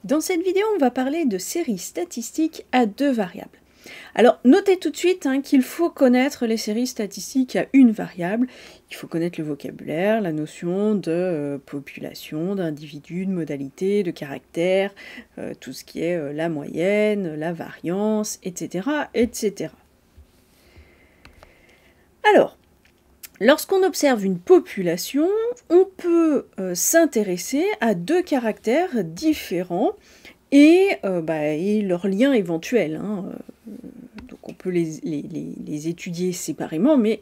Dans cette vidéo, on va parler de séries statistiques à deux variables. Alors, notez tout de suite qu'il faut connaître les séries statistiques à une variable. Il faut connaître le vocabulaire, la notion de population, d'individu, de modalité, de caractère, tout ce qui est la moyenne, la variance, etc., etc. Alors, lorsqu'on observe une population, on peut s'intéresser à deux caractères différents et leurs liens éventuels. Donc on peut les étudier séparément, mais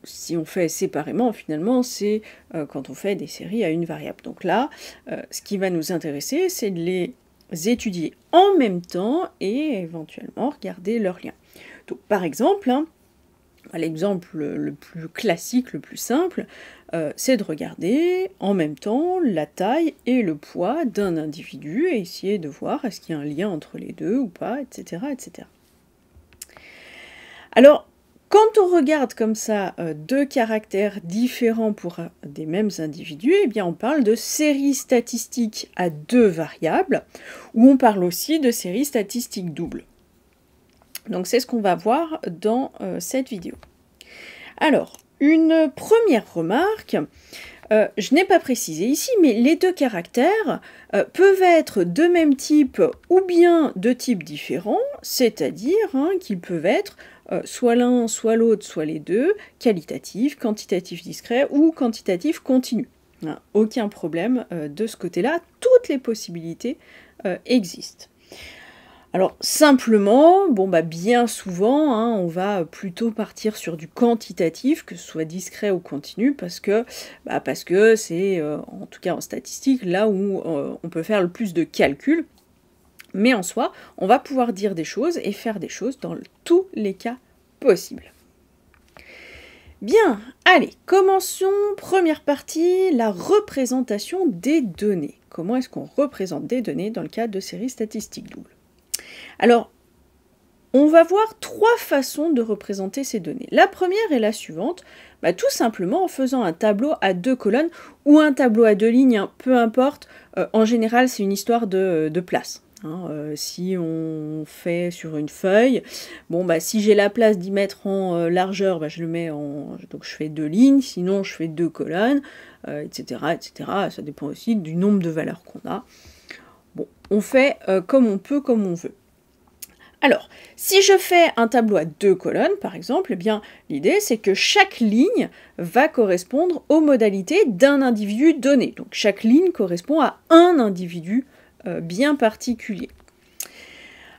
si on fait séparément, finalement, c'est quand on fait des séries à une variable. Donc là, ce qui va nous intéresser, c'est de les étudier en même temps et éventuellement regarder leurs liens. Donc par exemple, l'exemple le plus classique, le plus simple, c'est de regarder en même temps la taille et le poids d'un individu et essayer de voir est-ce qu'il y a un lien entre les deux ou pas, etc. etc. Alors, quand on regarde comme ça deux caractères différents pour des mêmes individus, eh bien on parle de séries statistiques à deux variables, ou on parle aussi de séries statistiques doubles. Donc c'est ce qu'on va voir dans cette vidéo. Alors, une première remarque, je n'ai pas précisé ici, mais les deux caractères peuvent être de même type ou bien de types différents, c'est-à-dire qu'ils peuvent être soit l'un, soit l'autre, soit les deux, qualitatif, quantitatif discret ou quantitatif continu. Aucun problème de ce côté-là, toutes les possibilités existent. Alors simplement, bien souvent, on va plutôt partir sur du quantitatif, que ce soit discret ou continu, parce que c'est, en tout cas en statistique, là où on peut faire le plus de calculs. Mais en soi, on va pouvoir dire des choses et faire des choses dans tous les cas possibles. Bien, allez, commençons. Première partie, la représentation des données. Comment est-ce qu'on représente des données dans le cadre de séries statistiques doubles ? Alors, on va voir trois façons de représenter ces données. La première est la suivante, tout simplement en faisant un tableau à deux colonnes ou un tableau à deux lignes, peu importe. En général, c'est une histoire de place. Si on fait sur une feuille, si j'ai la place d'y mettre en largeur, je le mets donc je fais deux lignes, sinon je fais deux colonnes, etc., etc. Ça dépend aussi du nombre de valeurs qu'on a. Bon, on fait comme on peut, comme on veut. Alors, si je fais un tableau à deux colonnes, par exemple, l'idée c'est que chaque ligne va correspondre aux modalités d'un individu donné. Donc chaque ligne correspond à un individu bien particulier.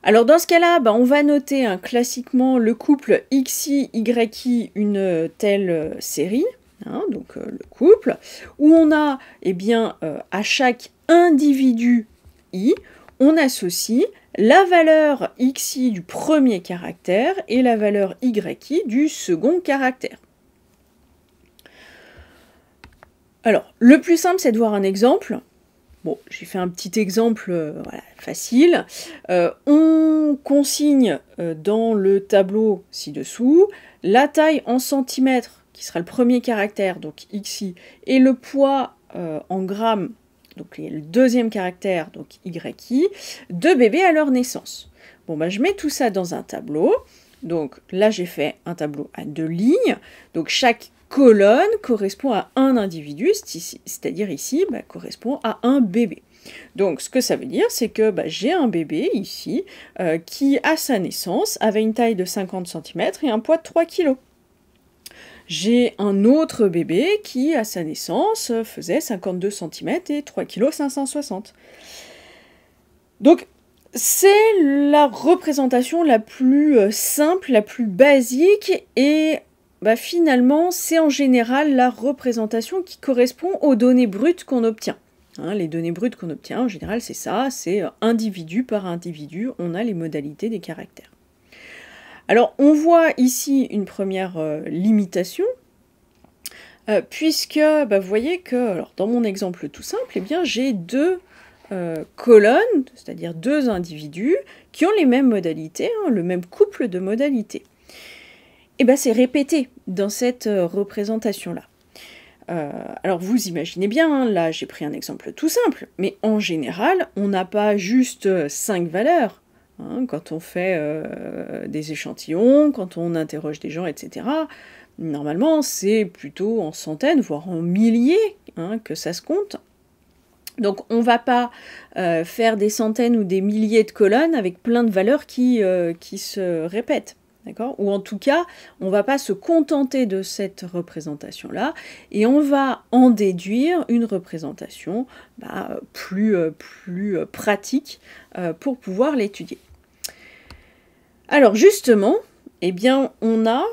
Alors dans ce cas-là, on va noter classiquement le couple XI, YI, une telle série, donc le couple, où on a à chaque individu I, on associe la valeur XI du premier caractère et la valeur YI du second caractère. Alors, le plus simple, c'est de voir un exemple. Bon, j'ai fait un petit exemple facile. On consigne dans le tableau ci-dessous la taille en centimètres, qui sera le premier caractère, donc XI, et le poids en grammes, donc le deuxième caractère, donc YI, de bébés à leur naissance. Je mets tout ça dans un tableau. Donc là, j'ai fait un tableau à deux lignes. Donc chaque colonne correspond à un individu, c'est-à-dire ici, correspond à un bébé. Donc ce que ça veut dire, c'est que j'ai un bébé ici qui, à sa naissance, avait une taille de 50 cm et un poids de 3 kg. J'ai un autre bébé qui, à sa naissance, faisait 52 cm et 3 kg 560. Donc, c'est la représentation la plus simple, la plus basique, et finalement, c'est en général la représentation qui correspond aux données brutes qu'on obtient. Les données brutes qu'on obtient, en général, c'est ça, c'est individu par individu, on a les modalités des caractères. Alors, on voit ici une première limitation, puisque vous voyez que, dans mon exemple tout simple, j'ai deux colonnes, c'est-à-dire deux individus, qui ont les mêmes modalités, le même couple de modalités. Et c'est répété dans cette représentation-là. Alors vous imaginez bien, hein, là j'ai pris un exemple tout simple, mais en général, on n'a pas juste 5 valeurs. Hein, quand on fait des échantillons, quand on interroge des gens, etc. Normalement, c'est plutôt en centaines, voire en milliers, hein, que ça se compte. Donc on ne va pas faire des centaines ou des milliers de colonnes avec plein de valeurs qui se répètent. D'accord ? Ou en tout cas, on ne va pas se contenter de cette représentation-là, et on va en déduire une représentation plus pratique pour pouvoir l'étudier. Alors justement, eh bien, on a,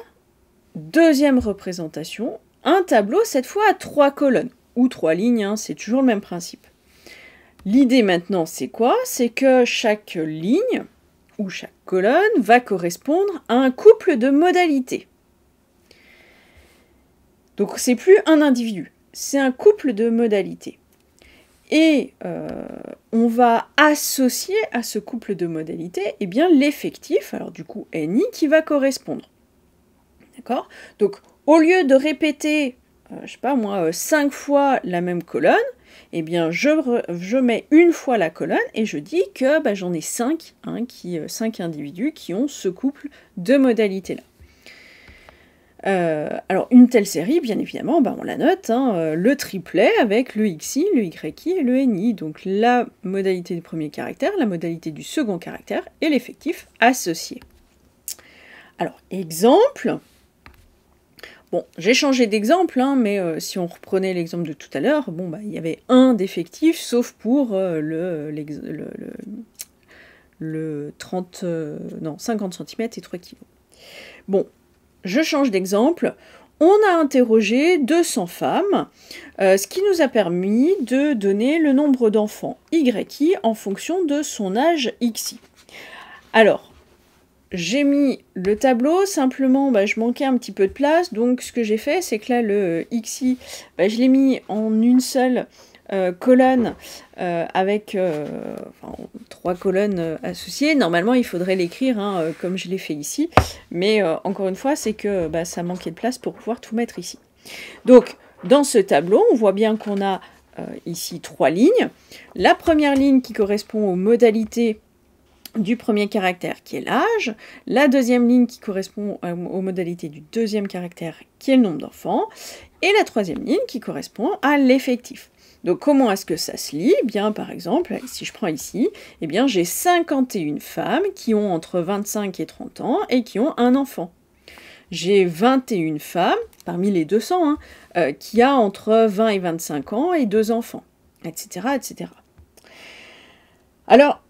deuxième représentation, un tableau cette fois à 3 colonnes, ou 3 lignes, hein, c'est toujours le même principe. L'idée maintenant, c'est quoi? C'est que chaque ligne ou chaque colonne va correspondre à un couple de modalités. Donc c'est plus un individu, c'est un couple de modalités. Et on va associer à ce couple de modalités l'effectif, alors du coup NI, qui va correspondre. D'accord? Donc au lieu de répéter, je sais pas moi, 5 fois la même colonne, eh bien, je mets une fois la colonne et je dis que j'en ai 5, hein, 5 individus qui ont ce couple de modalités-là. Alors, une telle série, bien évidemment, on la note, hein, le triplet avec le XI, le YI et le NI. Donc, la modalité du premier caractère, la modalité du second caractère et l'effectif associé. Alors, exemple... Bon, j'ai changé d'exemple, hein, mais si on reprenait l'exemple de tout à l'heure, il y avait un d'effectif, sauf pour le 50 cm et 3 kg. Bon, je change d'exemple. On a interrogé 200 femmes, ce qui nous a permis de donner le nombre d'enfants YI en fonction de son âge XI. Alors, j'ai mis le tableau, simplement je manquais un petit peu de place, donc ce que j'ai fait, c'est que là, le XI, je l'ai mis en une seule colonne avec 3 colonnes associées. Normalement, il faudrait l'écrire comme je l'ai fait ici, mais encore une fois, c'est que ça manquait de place pour pouvoir tout mettre ici. Donc, dans ce tableau, on voit bien qu'on a ici 3 lignes. La première ligne qui correspond aux modalités du premier caractère qui est l'âge, la deuxième ligne qui correspond aux modalités du deuxième caractère qui est le nombre d'enfants, et la troisième ligne qui correspond à l'effectif. Donc comment est-ce que ça se lit? Eh bien par exemple, si je prends ici, eh bien j'ai 51 femmes qui ont entre 25 et 30 ans et qui ont un enfant. J'ai 21 femmes, parmi les 200, qui a entre 20 et 25 ans et 2 enfants, etc., etc. Alors,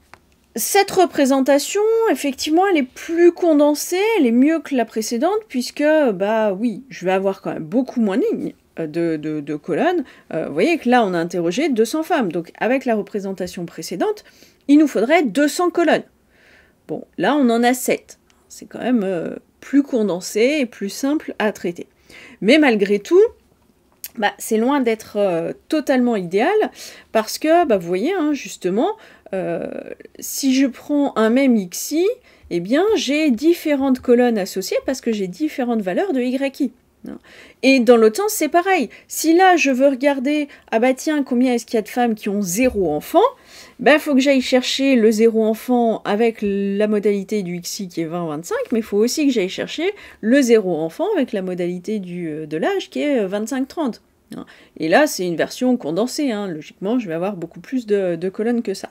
cette représentation, effectivement, elle est plus condensée, elle est mieux que la précédente, puisque, oui, je vais avoir quand même beaucoup moins de lignes de colonnes. Vous voyez que là, on a interrogé 200 femmes, donc avec la représentation précédente, il nous faudrait 200 colonnes. Bon, là, on en a 7. C'est quand même plus condensé et plus simple à traiter. Mais malgré tout, c'est loin d'être totalement idéal, parce que, vous voyez, justement, si je prends un même XI, eh bien, j'ai différentes colonnes associées parce que j'ai différentes valeurs de YI. Et dans l'autre sens, c'est pareil. Si là, je veux regarder, tiens, combien est-ce qu'il y a de femmes qui ont 0 enfant, faut que j'aille chercher le 0 enfant avec la modalité du XI qui est 20-25, mais il faut aussi que j'aille chercher le 0 enfant avec la modalité de l'âge qui est 25-30. Et là, c'est une version condensée. Logiquement, je vais avoir beaucoup plus de colonnes que ça.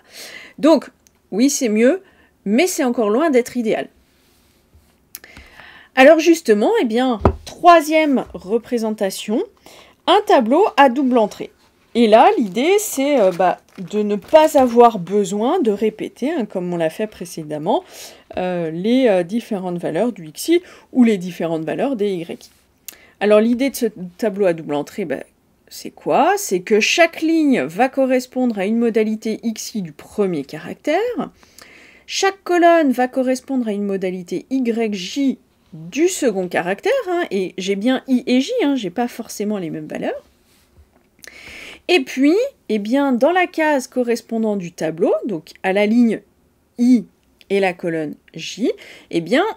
Donc, oui, c'est mieux, mais c'est encore loin d'être idéal. Alors justement, eh bien, troisième représentation, un tableau à double entrée. Et là, l'idée, c'est de ne pas avoir besoin de répéter, comme on l'a fait précédemment, les différentes valeurs du XI ou les différentes valeurs des YI. Alors l'idée de ce tableau à double entrée, c'est quoi? C'est que chaque ligne va correspondre à une modalité XI du premier caractère, chaque colonne va correspondre à une modalité YJ du second caractère, et j'ai bien I et J, j'ai pas forcément les mêmes valeurs. Et puis, dans la case correspondant du tableau, donc à la ligne I et la colonne J,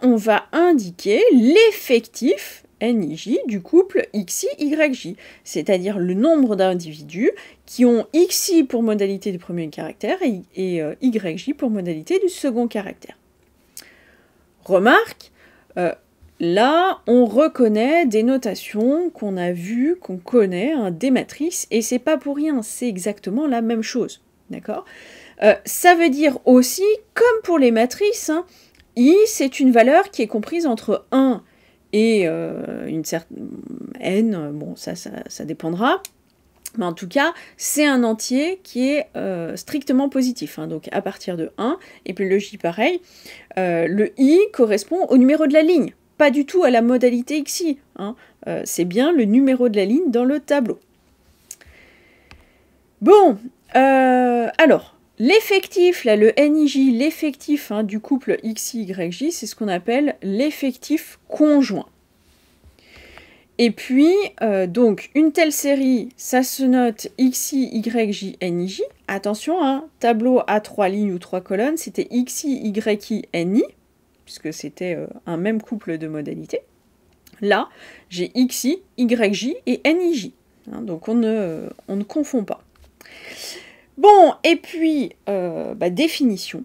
on va indiquer l'effectif NIJ du couple XI, YJ, c'est-à-dire le nombre d'individus qui ont XI pour modalité du premier caractère et YJ pour modalité du second caractère. Remarque, là, on reconnaît des notations qu'on a vues, qu'on connaît, hein, des matrices, et c'est pas pour rien, c'est exactement la même chose, d'accord ? Ça veut dire aussi, comme pour les matrices, hein, I, c'est une valeur qui est comprise entre 1 et une certaine n, bon, ça dépendra, mais en tout cas, c'est un entier qui est strictement positif, hein, donc à partir de 1, et puis le J pareil, le I correspond au numéro de la ligne, pas du tout à la modalité XI, hein, c'est bien le numéro de la ligne dans le tableau. Bon, alors, l'effectif, là, le NIJ, l'effectif hein, du couple XI-YJ, c'est ce qu'on appelle l'effectif conjoint. Et puis, donc, une telle série, ça se note XI, YJ, NIJ. Attention, hein, tableau à 3 lignes ou 3 colonnes, c'était XI, YI, NI, puisque c'était un même couple de modalités. Là, j'ai XI, YJ et NIJ. Hein, donc, on ne confond pas. Bon, et puis, définition.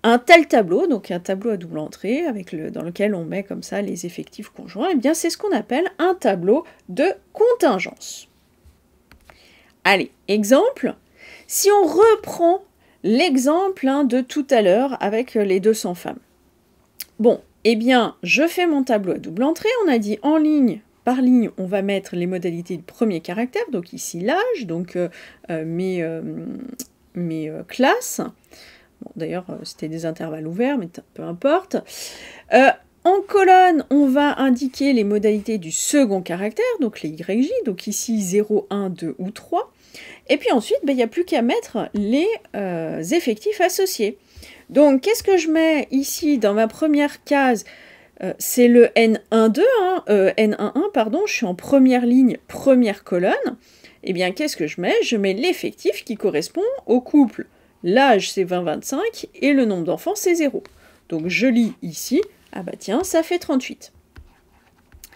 Un tel tableau, donc un tableau à double entrée, dans lequel on met comme ça les effectifs conjoints, eh bien c'est ce qu'on appelle un tableau de contingence. Allez, exemple. Si on reprend l'exemple hein, de tout à l'heure avec les 200 femmes. Bon, eh bien, je fais mon tableau à double entrée. On a dit en ligne par ligne, on va mettre les modalités du premier caractère, donc ici l'âge, donc mes classes. Bon, d'ailleurs, c'était des intervalles ouverts, mais peu importe. En colonne, on va indiquer les modalités du second caractère, donc les YJ, donc ici 0, 1, 2 ou 3. Et puis ensuite, il n'y a plus qu'à mettre les effectifs associés. Donc, qu'est-ce que je mets ici dans ma première case? C'est le N12, hein, N11, pardon, je suis en première ligne, première colonne. Eh bien, qu'est-ce que je mets? Je mets l'effectif qui correspond au couple. L'âge, c'est 20-25, et le nombre d'enfants, c'est 0. Donc, je lis ici, ah bah tiens, ça fait 38.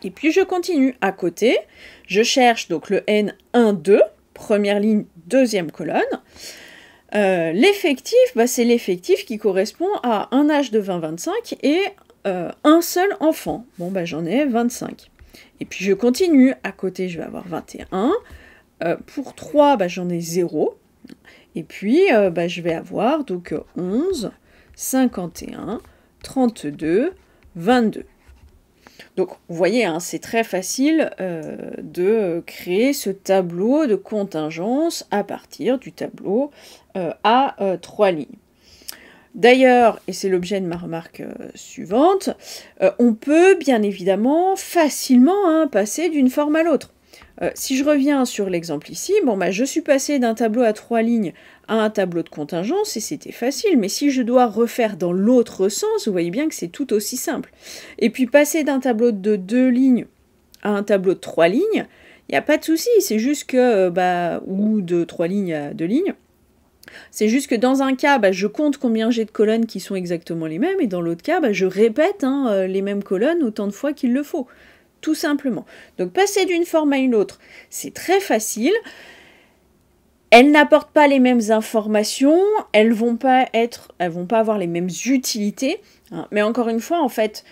Et puis, je continue. À côté, je cherche donc le N12, première ligne, deuxième colonne. L'effectif, c'est l'effectif qui correspond à un âge de 20-25 et un seul enfant. Bon, j'en ai 25. Et puis, je continue. À côté, je vais avoir 21. Pour 3, j'en ai 0. Et puis, je vais avoir donc 11, 51, 32, 22. Donc, vous voyez, hein, c'est très facile de créer ce tableau de contingence à partir du tableau à 3 lignes. D'ailleurs, et c'est l'objet de ma remarque suivante, on peut bien évidemment facilement hein, passer d'une forme à l'autre. Si je reviens sur l'exemple ici, je suis passée d'un tableau à 3 lignes à un tableau de contingence et c'était facile, mais si je dois refaire dans l'autre sens, vous voyez bien que c'est tout aussi simple. Et puis passer d'un tableau de 2 lignes à un tableau de 3 lignes, il n'y a pas de souci, c'est juste que, ou de 3 lignes à 2 lignes, c'est juste que dans un cas, je compte combien j'ai de colonnes qui sont exactement les mêmes, et dans l'autre cas, je répète hein, les mêmes colonnes autant de fois qu'il le faut. Tout simplement. Donc passer d'une forme à une autre, c'est très facile. Elles n'apportent pas les mêmes informations, elles vont pas avoir les mêmes utilités. Hein. Mais encore une fois, en fait,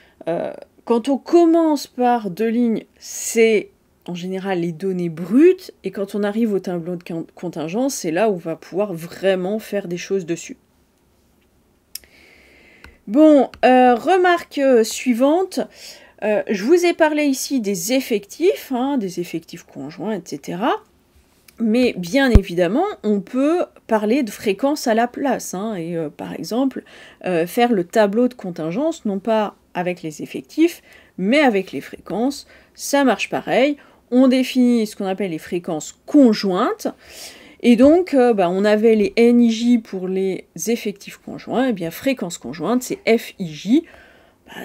quand on commence par 2 lignes, c'est en général les données brutes, et quand on arrive au tableau de contingence, c'est là où on va pouvoir vraiment faire des choses dessus. Bon, remarque suivante. Je vous ai parlé ici des effectifs conjoints, etc. Mais bien évidemment, on peut parler de fréquence à la place. Hein, et par exemple, faire le tableau de contingence, non pas avec les effectifs, mais avec les fréquences. Ça marche pareil. On définit ce qu'on appelle les fréquences conjointes. Et donc, on avait les NIJ pour les effectifs conjoints. Et bien, fréquence conjointe, c'est FIJ.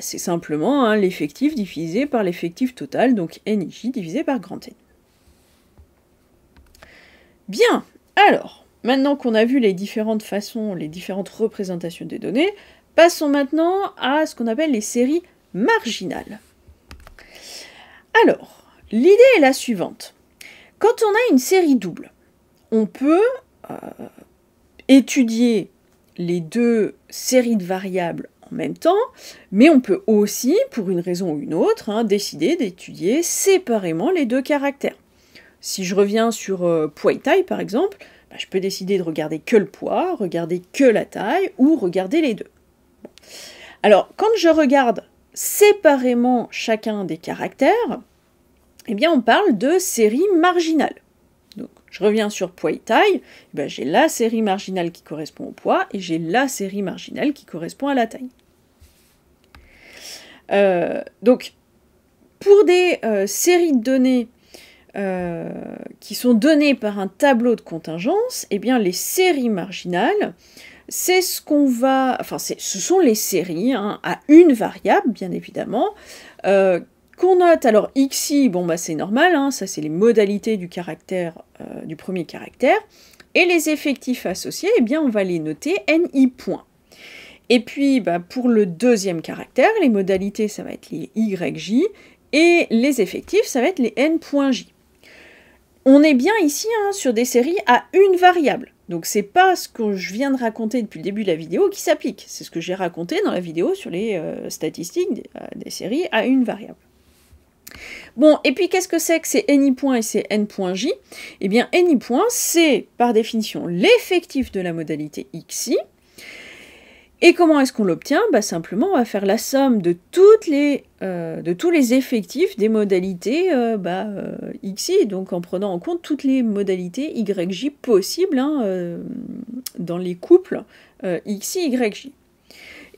C'est simplement hein, l'effectif divisé par l'effectif total, donc NIJ divisé par grand N. Bien, alors, maintenant qu'on a vu les différentes façons, les différentes représentations des données, passons maintenant à ce qu'on appelle les séries marginales. Alors, l'idée est la suivante. Quand on a une série double, on peut étudier les deux séries de variables en même temps, mais on peut aussi, pour une raison ou une autre, décider d'étudier séparément les deux caractères. Si je reviens sur poids et taille, par exemple, je peux décider de regarder que le poids, regarder que la taille, ou regarder les deux. Bon. Alors, quand je regarde séparément chacun des caractères, eh bien, on parle de série marginale. Donc, je reviens sur poids et taille, j'ai la série marginale qui correspond au poids, et j'ai la série marginale qui correspond à la taille. Donc, pour des séries de données qui sont données par un tableau de contingence, eh bien, les séries marginales, c'est ce qu'on va... Enfin, ce sont les séries à une variable, bien évidemment, qu'on note. Alors, xi, c'est normal, ça c'est les modalités du caractère, du premier caractère, et les effectifs associés, eh bien, on va les noter ni points. Et puis, pour le deuxième caractère, les modalités, ça va être les yj, et les effectifs, ça va être les n.j. On est bien ici sur des séries à une variable. Donc c'est pas ce que je viens de raconter depuis le début de la vidéo qui s'applique. C'est ce que j'ai raconté dans la vidéo sur les statistiques des séries à une variable. Bon, et puis qu'est-ce que c'est que ces ni points et ces n.j? Eh bien, ni points, c'est par définition l'effectif de la modalité xi. Et comment est-ce qu'on l'obtient? Simplement, on va faire la somme de tous les effectifs des modalités xi, donc en prenant en compte toutes les modalités yj possibles dans les couples xi, yj.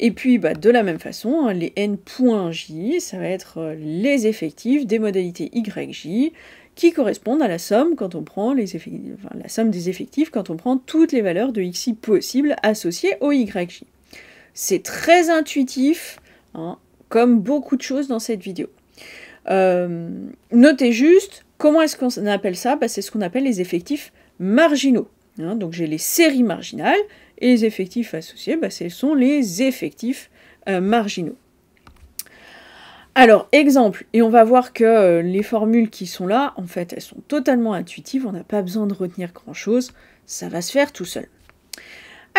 Et puis, de la même façon, les n.j, ça va être les effectifs des modalités yj qui correspondent à la somme quand on prend la somme des effectifs quand on prend toutes les valeurs de xi possibles associées au yj. C'est très intuitif, comme beaucoup de choses dans cette vidéo. Notez juste, comment est-ce qu'on appelle ça? C'est ce qu'on appelle les effectifs marginaux. Donc j'ai les séries marginales, et les effectifs associés, ce sont les effectifs marginaux. Alors, exemple, et on va voir que les formules qui sont là, en fait, elles sont totalement intuitives, on n'a pas besoin de retenir grand-chose, ça va se faire tout seul.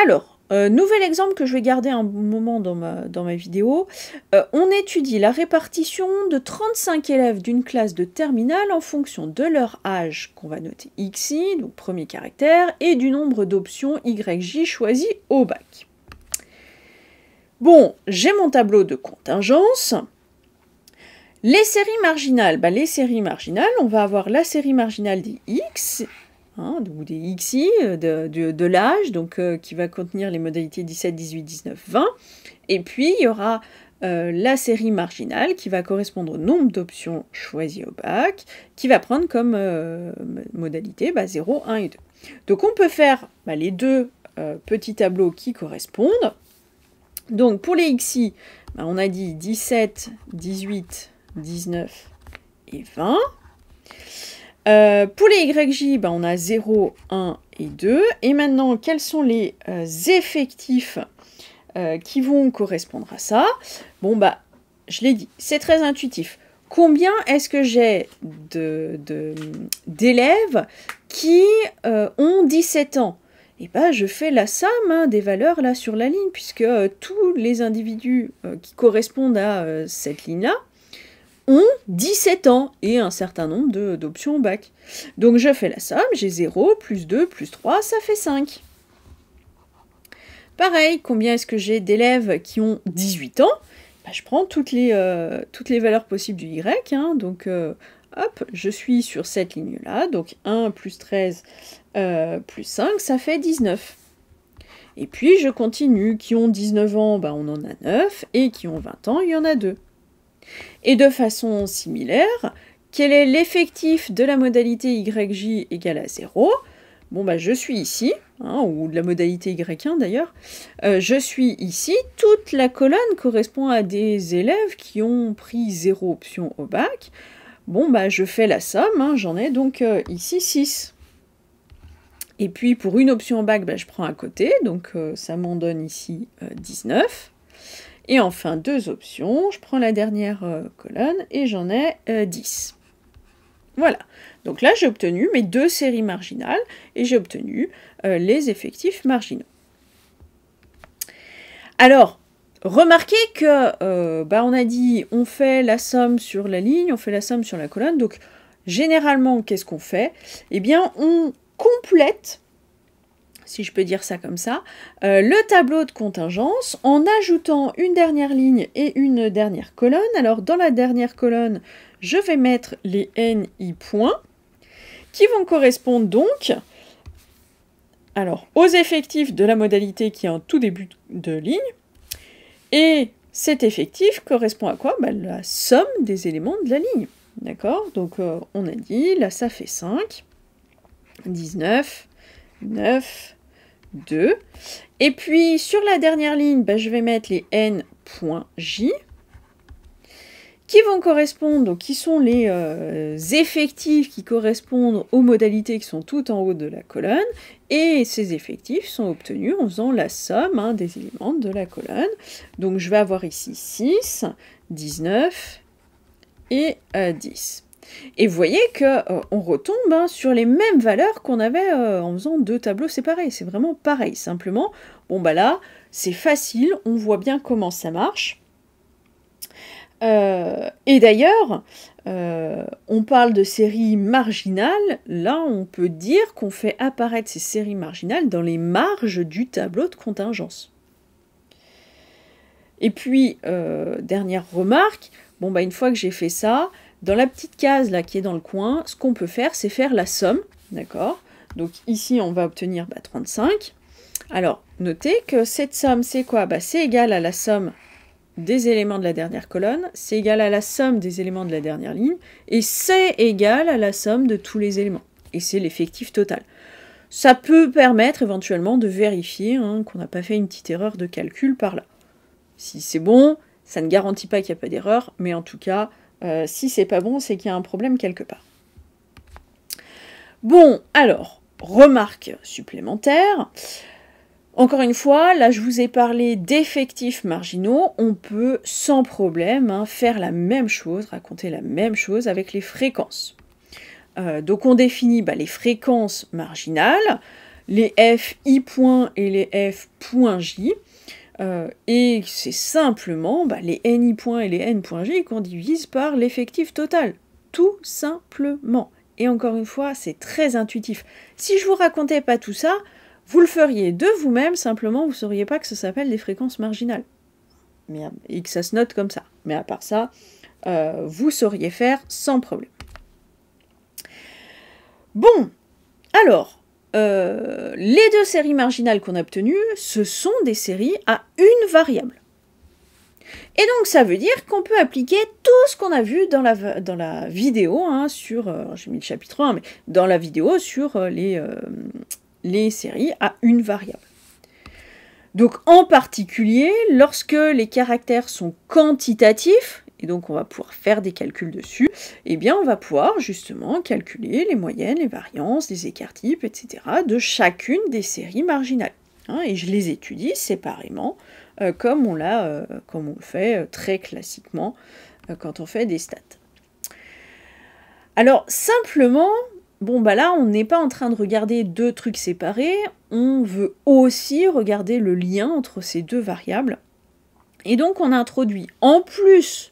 Alors, nouvel exemple que je vais garder un moment dans ma vidéo, on étudie la répartition de 35 élèves d'une classe de terminale en fonction de leur âge, qu'on va noter xi, donc premier caractère, et du nombre d'options yj choisies au bac. Bon, j'ai mon tableau de contingence. Les séries marginales, on va avoir la série marginale des x, ou des xi, de l'âge, donc qui va contenir les modalités 17, 18, 19, 20. Et puis, il y aura la série marginale qui va correspondre au nombre d'options choisies au bac, qui va prendre comme modalité 0, 1 et 2. Donc, on peut faire les deux petits tableaux qui correspondent. Donc, pour les xi, on a dit 17, 18, 19 et 20. Pour les yj, on a 0, 1 et 2. Et maintenant, quels sont les effectifs qui vont correspondre à ça? Bon, je l'ai dit, c'est très intuitif. Combien est-ce que j'ai d'élèves qui ont 17 ans? Et je fais la somme des valeurs là sur la ligne, puisque tous les individus qui correspondent à cette ligne-là ont 17 ans et un certain nombre d'options au bac. Donc je fais la somme, j'ai 0, plus 2, plus 3, ça fait 5. Pareil, combien est-ce que j'ai d'élèves qui ont 18 ans? Je prends toutes les valeurs possibles du y, donc hop, je suis sur cette ligne-là, donc 1 plus 13 plus 5, ça fait 19. Et puis je continue, qui ont 19 ans, on en a 9, et qui ont 20 ans, il y en a 2. Et de façon similaire, quel est l'effectif de la modalité yj égale à 0? Bon, je suis ici, ou de la modalité y1 d'ailleurs, je suis ici, toute la colonne correspond à des élèves qui ont pris 0 option au bac. Bon, je fais la somme, j'en ai donc ici 6. Et puis pour une option au bac, je prends à côté, donc ça m'en donne ici 19. Et enfin, deux options, je prends la dernière colonne et j'en ai 10. Voilà, donc là j'ai obtenu mes deux séries marginales et j'ai obtenu les effectifs marginaux. Alors, remarquez que on a dit on fait la somme sur la ligne, on fait la somme sur la colonne, donc généralement qu'est-ce qu'on fait? Eh bien on complète, si je peux dire ça comme ça, le tableau de contingence en ajoutant une dernière ligne et une dernière colonne. Alors dans la dernière colonne, je vais mettre les NI points, qui vont correspondre donc aux effectifs de la modalité qui est en tout début de ligne, et cet effectif correspond à quoi? La somme des éléments de la ligne. D'accord? Donc on a dit, là ça fait 5, 19, 9, 2. Et puis sur la dernière ligne, je vais mettre les n.j, qui vont correspondre, donc qui sont les effectifs qui correspondent aux modalités qui sont tout en haut de la colonne, et ces effectifs sont obtenus en faisant la somme des éléments de la colonne. Donc je vais avoir ici 6, 19 et 10. Et vous voyez qu'on retombe sur les mêmes valeurs qu'on avait en faisant deux tableaux séparés. C'est vraiment pareil, simplement, là, c'est facile, on voit bien comment ça marche. Et d'ailleurs, on parle de séries marginales, là on peut dire qu'on fait apparaître ces séries marginales dans les marges du tableau de contingence. Et puis, dernière remarque, une fois que j'ai fait ça, dans la petite case là qui est dans le coin, ce qu'on peut faire, c'est faire la somme, d'accord? Donc ici on va obtenir 35. Alors, notez que cette somme, c'est quoi? C'est égal à la somme des éléments de la dernière colonne, c'est égal à la somme des éléments de la dernière ligne, et c'est égal à la somme de tous les éléments. Et c'est l'effectif total. Ça peut permettre éventuellement de vérifier qu'on n'a pas fait une petite erreur de calcul par là. Si c'est bon, ça ne garantit pas qu'il n'y a pas d'erreur, mais en tout cas, si c'est pas bon, c'est qu'il y a un problème quelque part. Bon, alors, remarque supplémentaire. Encore une fois, là je vous ai parlé d'effectifs marginaux, on peut sans problème faire la même chose, raconter la même chose avec les fréquences. Donc on définit les fréquences marginales, les f i point et les f point j, et c'est simplement les ni points et les n point j qu'on divise par l'effectif total, tout simplement. Et encore une fois, c'est très intuitif. Si je vous racontais pas tout ça, vous le feriez de vous-même, simplement vous ne sauriez pas que ça s'appelle des fréquences marginales. Et que ça se note comme ça. Mais à part ça, vous sauriez faire sans problème. Bon, alors, les deux séries marginales qu'on a obtenues, ce sont des séries à une variable. Et donc ça veut dire qu'on peut appliquer tout ce qu'on a vu dans la vidéo, sur, j'ai mis le chapitre 1, mais dans la vidéo sur les séries à une variable. Donc en particulier, lorsque les caractères sont quantitatifs, et donc on va pouvoir faire des calculs dessus, eh bien on va pouvoir justement calculer les moyennes, les variances, les écarts-types, etc. de chacune des séries marginales. Et je les étudie séparément, comme on le fait très classiquement quand on fait des stats. Alors simplement, là, on n'est pas en train de regarder deux trucs séparés, on veut aussi regarder le lien entre ces deux variables. Et donc, on introduit, en plus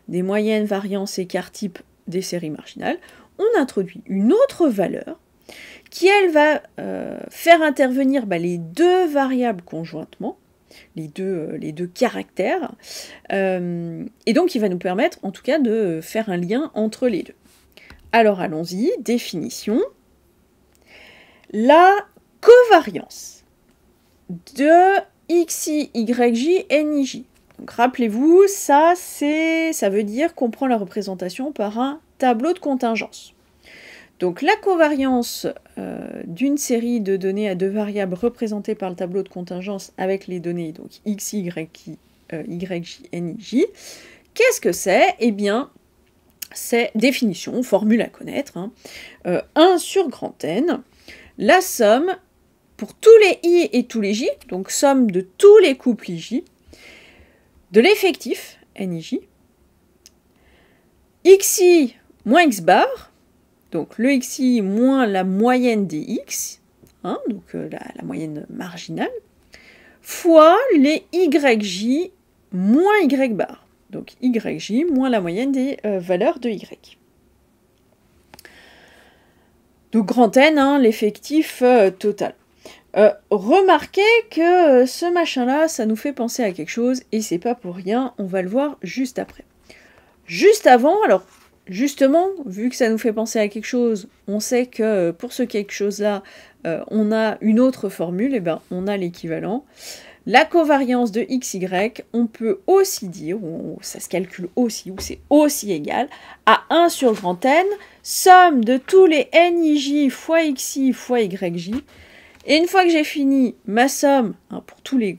des moyennes, variances, écarts-types des séries marginales, on introduit une autre valeur qui, elle, va faire intervenir les deux variables conjointement, les deux caractères, et donc il va nous permettre, en tout cas, de faire un lien entre les deux. Alors allons-y, définition. La covariance de xi, yj, nij. Donc rappelez-vous, ça veut dire qu'on prend la représentation par un tableau de contingence. Donc la covariance d'une série de données à deux variables représentées par le tableau de contingence avec les données donc xi, yj, nij, qu'est-ce que c'est? Eh bien, c'est définition, formule à connaître, 1 sur grand N, la somme pour tous les i et tous les j, donc somme de tous les couples ij, de l'effectif, NIJ, XI moins X bar, donc le XI moins la moyenne des X, hein, donc la moyenne marginale, fois les YJ moins Y bar, donc YJ moins la moyenne des valeurs de Y. Donc grand N, hein, l'effectif total. Remarquez que ce machin-là, ça nous fait penser à quelque chose, et c'est pas pour rien, on va le voir juste après. Juste avant, alors, justement, vu que ça nous fait penser à quelque chose, on sait que pour ce quelque chose-là, on a une autre formule, et ben on a l'équivalent. La covariance de XY, on peut aussi dire, ou ça se calcule aussi, ou c'est aussi égal, à 1 sur grand N, somme de tous les NIJ fois XI fois YJ. Et une fois que j'ai fini ma somme, hein, pour tous les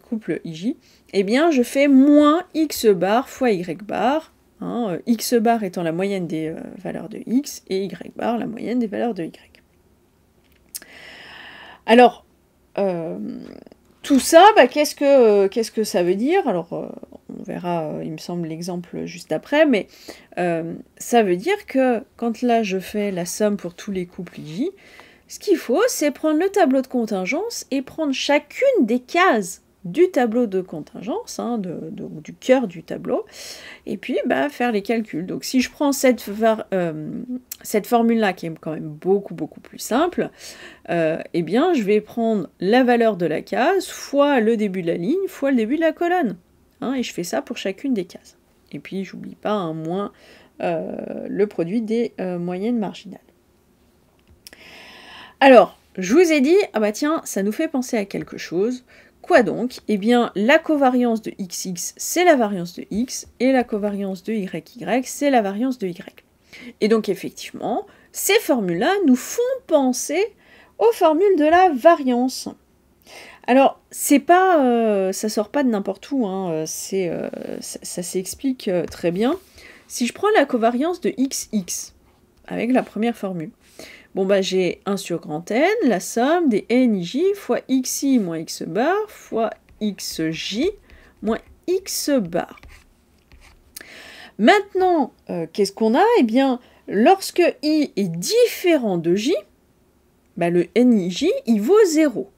couples IJ, eh bien je fais moins X bar fois Y bar, hein, X bar étant la moyenne des valeurs de X, et Y bar la moyenne des valeurs de Y. Alors, tout ça, bah, qu'est-ce que ça veut dire? Alors, on verra, il me semble, l'exemple juste après, mais ça veut dire que quand là, je fais la somme pour tous les couples IJ, ce qu'il faut, c'est prendre le tableau de contingence et prendre chacune des cases du tableau de contingence, hein, du cœur du tableau, et puis bah, faire les calculs. Donc si je prends cette formule-là, qui est quand même beaucoup plus simple, eh bien je vais prendre la valeur de la case fois le début de la ligne fois le début de la colonne. Hein, et je fais ça pour chacune des cases. Et puis j'oublie pas un moins le produit des moyennes marginales. Alors, je vous ai dit, ah bah tiens, ça nous fait penser à quelque chose. Quoi donc? Eh bien, la covariance de XX, c'est la variance de X, et la covariance de YY, c'est la variance de Y. Et donc, effectivement, ces formules-là nous font penser aux formules de la variance. Alors, c'est pas, ça sort pas de n'importe où, hein, ça s'explique très bien. Si je prends la covariance de XX, avec la première formule, bon bah j'ai 1 sur grand N, la somme des NIJ fois XI moins X bar fois XJ moins X bar. Maintenant, qu'est-ce qu'on a? Eh bien, lorsque I est différent de J, bah, le NIJ, il vaut 0.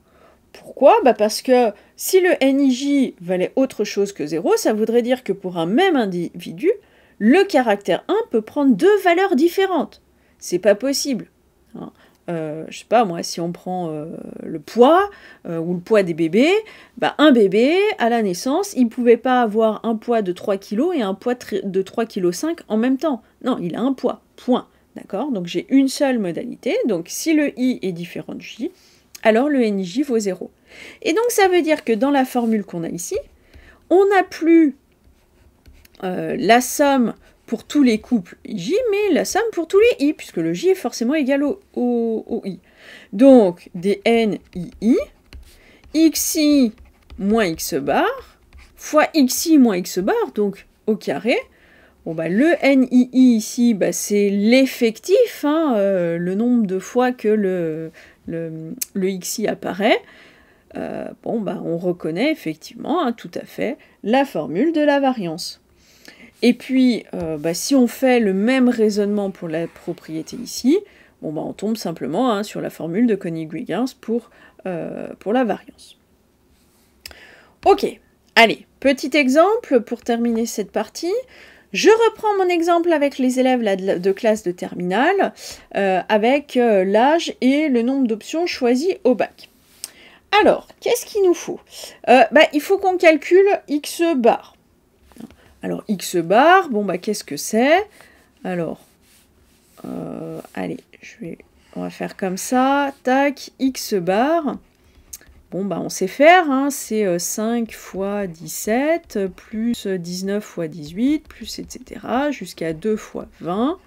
Pourquoi? Bah parce que si le NIJ valait autre chose que 0, ça voudrait dire que pour un même individu, le caractère 1 peut prendre deux valeurs différentes. C'est pas possible. Hein. Je sais pas moi, si on prend le poids ou le poids des bébés, bah un bébé, à la naissance, il ne pouvait pas avoir un poids de 3 kg et un poids de 3,5 kg en même temps. Non, il a un poids, point. D'accord? Donc j'ai une seule modalité. Donc si le I est différent de J, alors le NIJ vaut 0. Et donc ça veut dire que dans la formule qu'on a ici, on n'a plus la somme pour tous les couples J, mais la somme pour tous les I, puisque le J est forcément égal au I. Donc, des NII, XI moins X bar, fois XI moins X bar, donc au carré. Bon, bah, le NII ici, bah, c'est l'effectif, hein, le nombre de fois que le XI apparaît. Bon, bah, on reconnaît effectivement, hein, tout à fait, la formule de la variance. Et puis, bah, si on fait le même raisonnement pour la propriété ici, bon, bah, on tombe simplement hein, sur la formule de Koenig-Huygens pour la variance. Ok, allez, petit exemple pour terminer cette partie. Je reprends mon exemple avec les élèves là, de classe de terminale, avec l'âge et le nombre d'options choisies au bac. Alors, qu'est-ce qu'il nous faut? Bah, il faut qu'on calcule X bar. Alors, X bar, bon, bah, qu'est-ce que c'est? Alors, allez, on va faire comme ça, tac, X bar. Bon, bah, on sait faire, hein, c'est 5 fois 17, plus 19 fois 18, plus etc., jusqu'à 2 fois 20.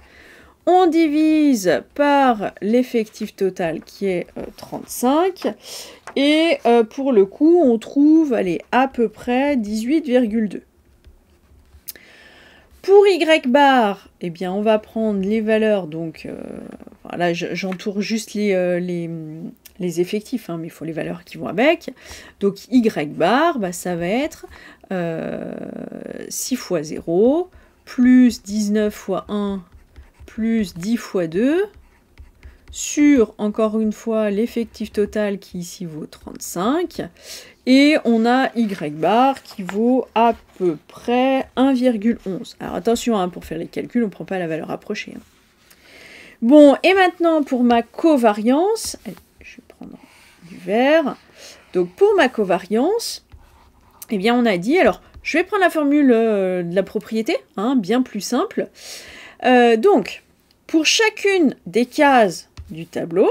On divise par l'effectif total qui est 35. Et pour le coup, on trouve, allez, à peu près 18,2. Pour Y bar, eh bien, on va prendre les valeurs, donc, voilà, j'entoure juste les les effectifs, hein, mais il faut les valeurs qui vont avec. Donc y bar, bah, ça va être 6 fois 0, plus 19 fois 1, plus 10 fois 2, sur, encore une fois, l'effectif total qui ici vaut 35, et on a y bar qui vaut à peu près 1,11. Alors attention, hein, pour faire les calculs, on ne prend pas la valeur approchée. Hein. Bon, et maintenant pour ma covariance, je vais prendre du vert. Donc pour ma covariance, eh bien on a dit, alors je vais prendre la formule de la propriété, hein, bien plus simple. Donc, pour chacune des cases du tableau,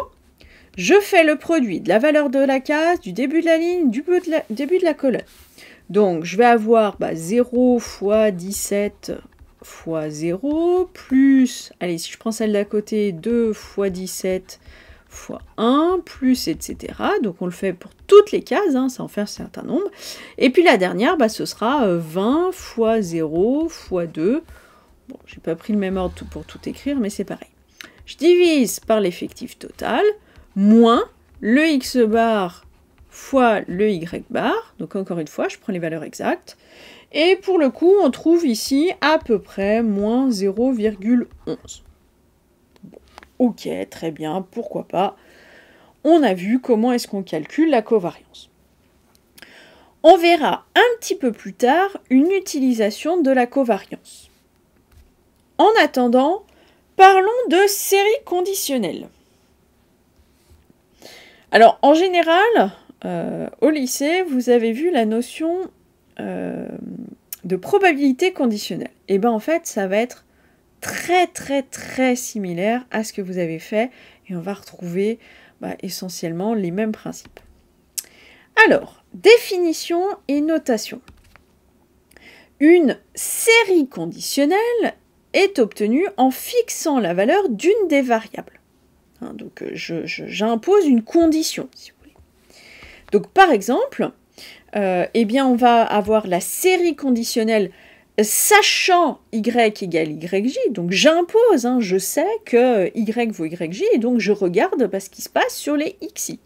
je fais le produit de la valeur de la case, du début de la ligne, du début de la colonne. Donc, je vais avoir 0 fois 17 fois 0, plus, allez, si je prends celle d'à côté, 2 fois 17 fois 1, plus, etc. Donc, on le fait pour toutes les cases, hein, ça en fait un certain nombre. Et puis, la dernière, ce sera 20 fois 0 fois 2. Bon, j'ai pas pris le même ordre pour tout écrire, mais c'est pareil. Je divise par l'effectif total, moins le x bar fois le y bar. Donc encore une fois, je prends les valeurs exactes. Et pour le coup, on trouve ici à peu près moins 0,11. Bon, ok, très bien, pourquoi pas. On a vu comment est-ce qu'on calcule la covariance. On verra un petit peu plus tard une utilisation de la covariance. En attendant, parlons de séries conditionnelles. Alors, en général, au lycée, vous avez vu la notion de probabilité conditionnelle. Et bien, en fait, ça va être très similaire à ce que vous avez fait, et on va retrouver essentiellement les mêmes principes. Alors, définition et notation. Une série conditionnelle est obtenue en fixant la valeur d'une des variables. Hein, donc, j'impose une condition, si vous voulez. Donc, par exemple, eh bien, on va avoir la série conditionnelle sachant y égale yj. Donc, j'impose, hein, je sais que y vaut yj, et donc je regarde ce qui se passe sur les xi.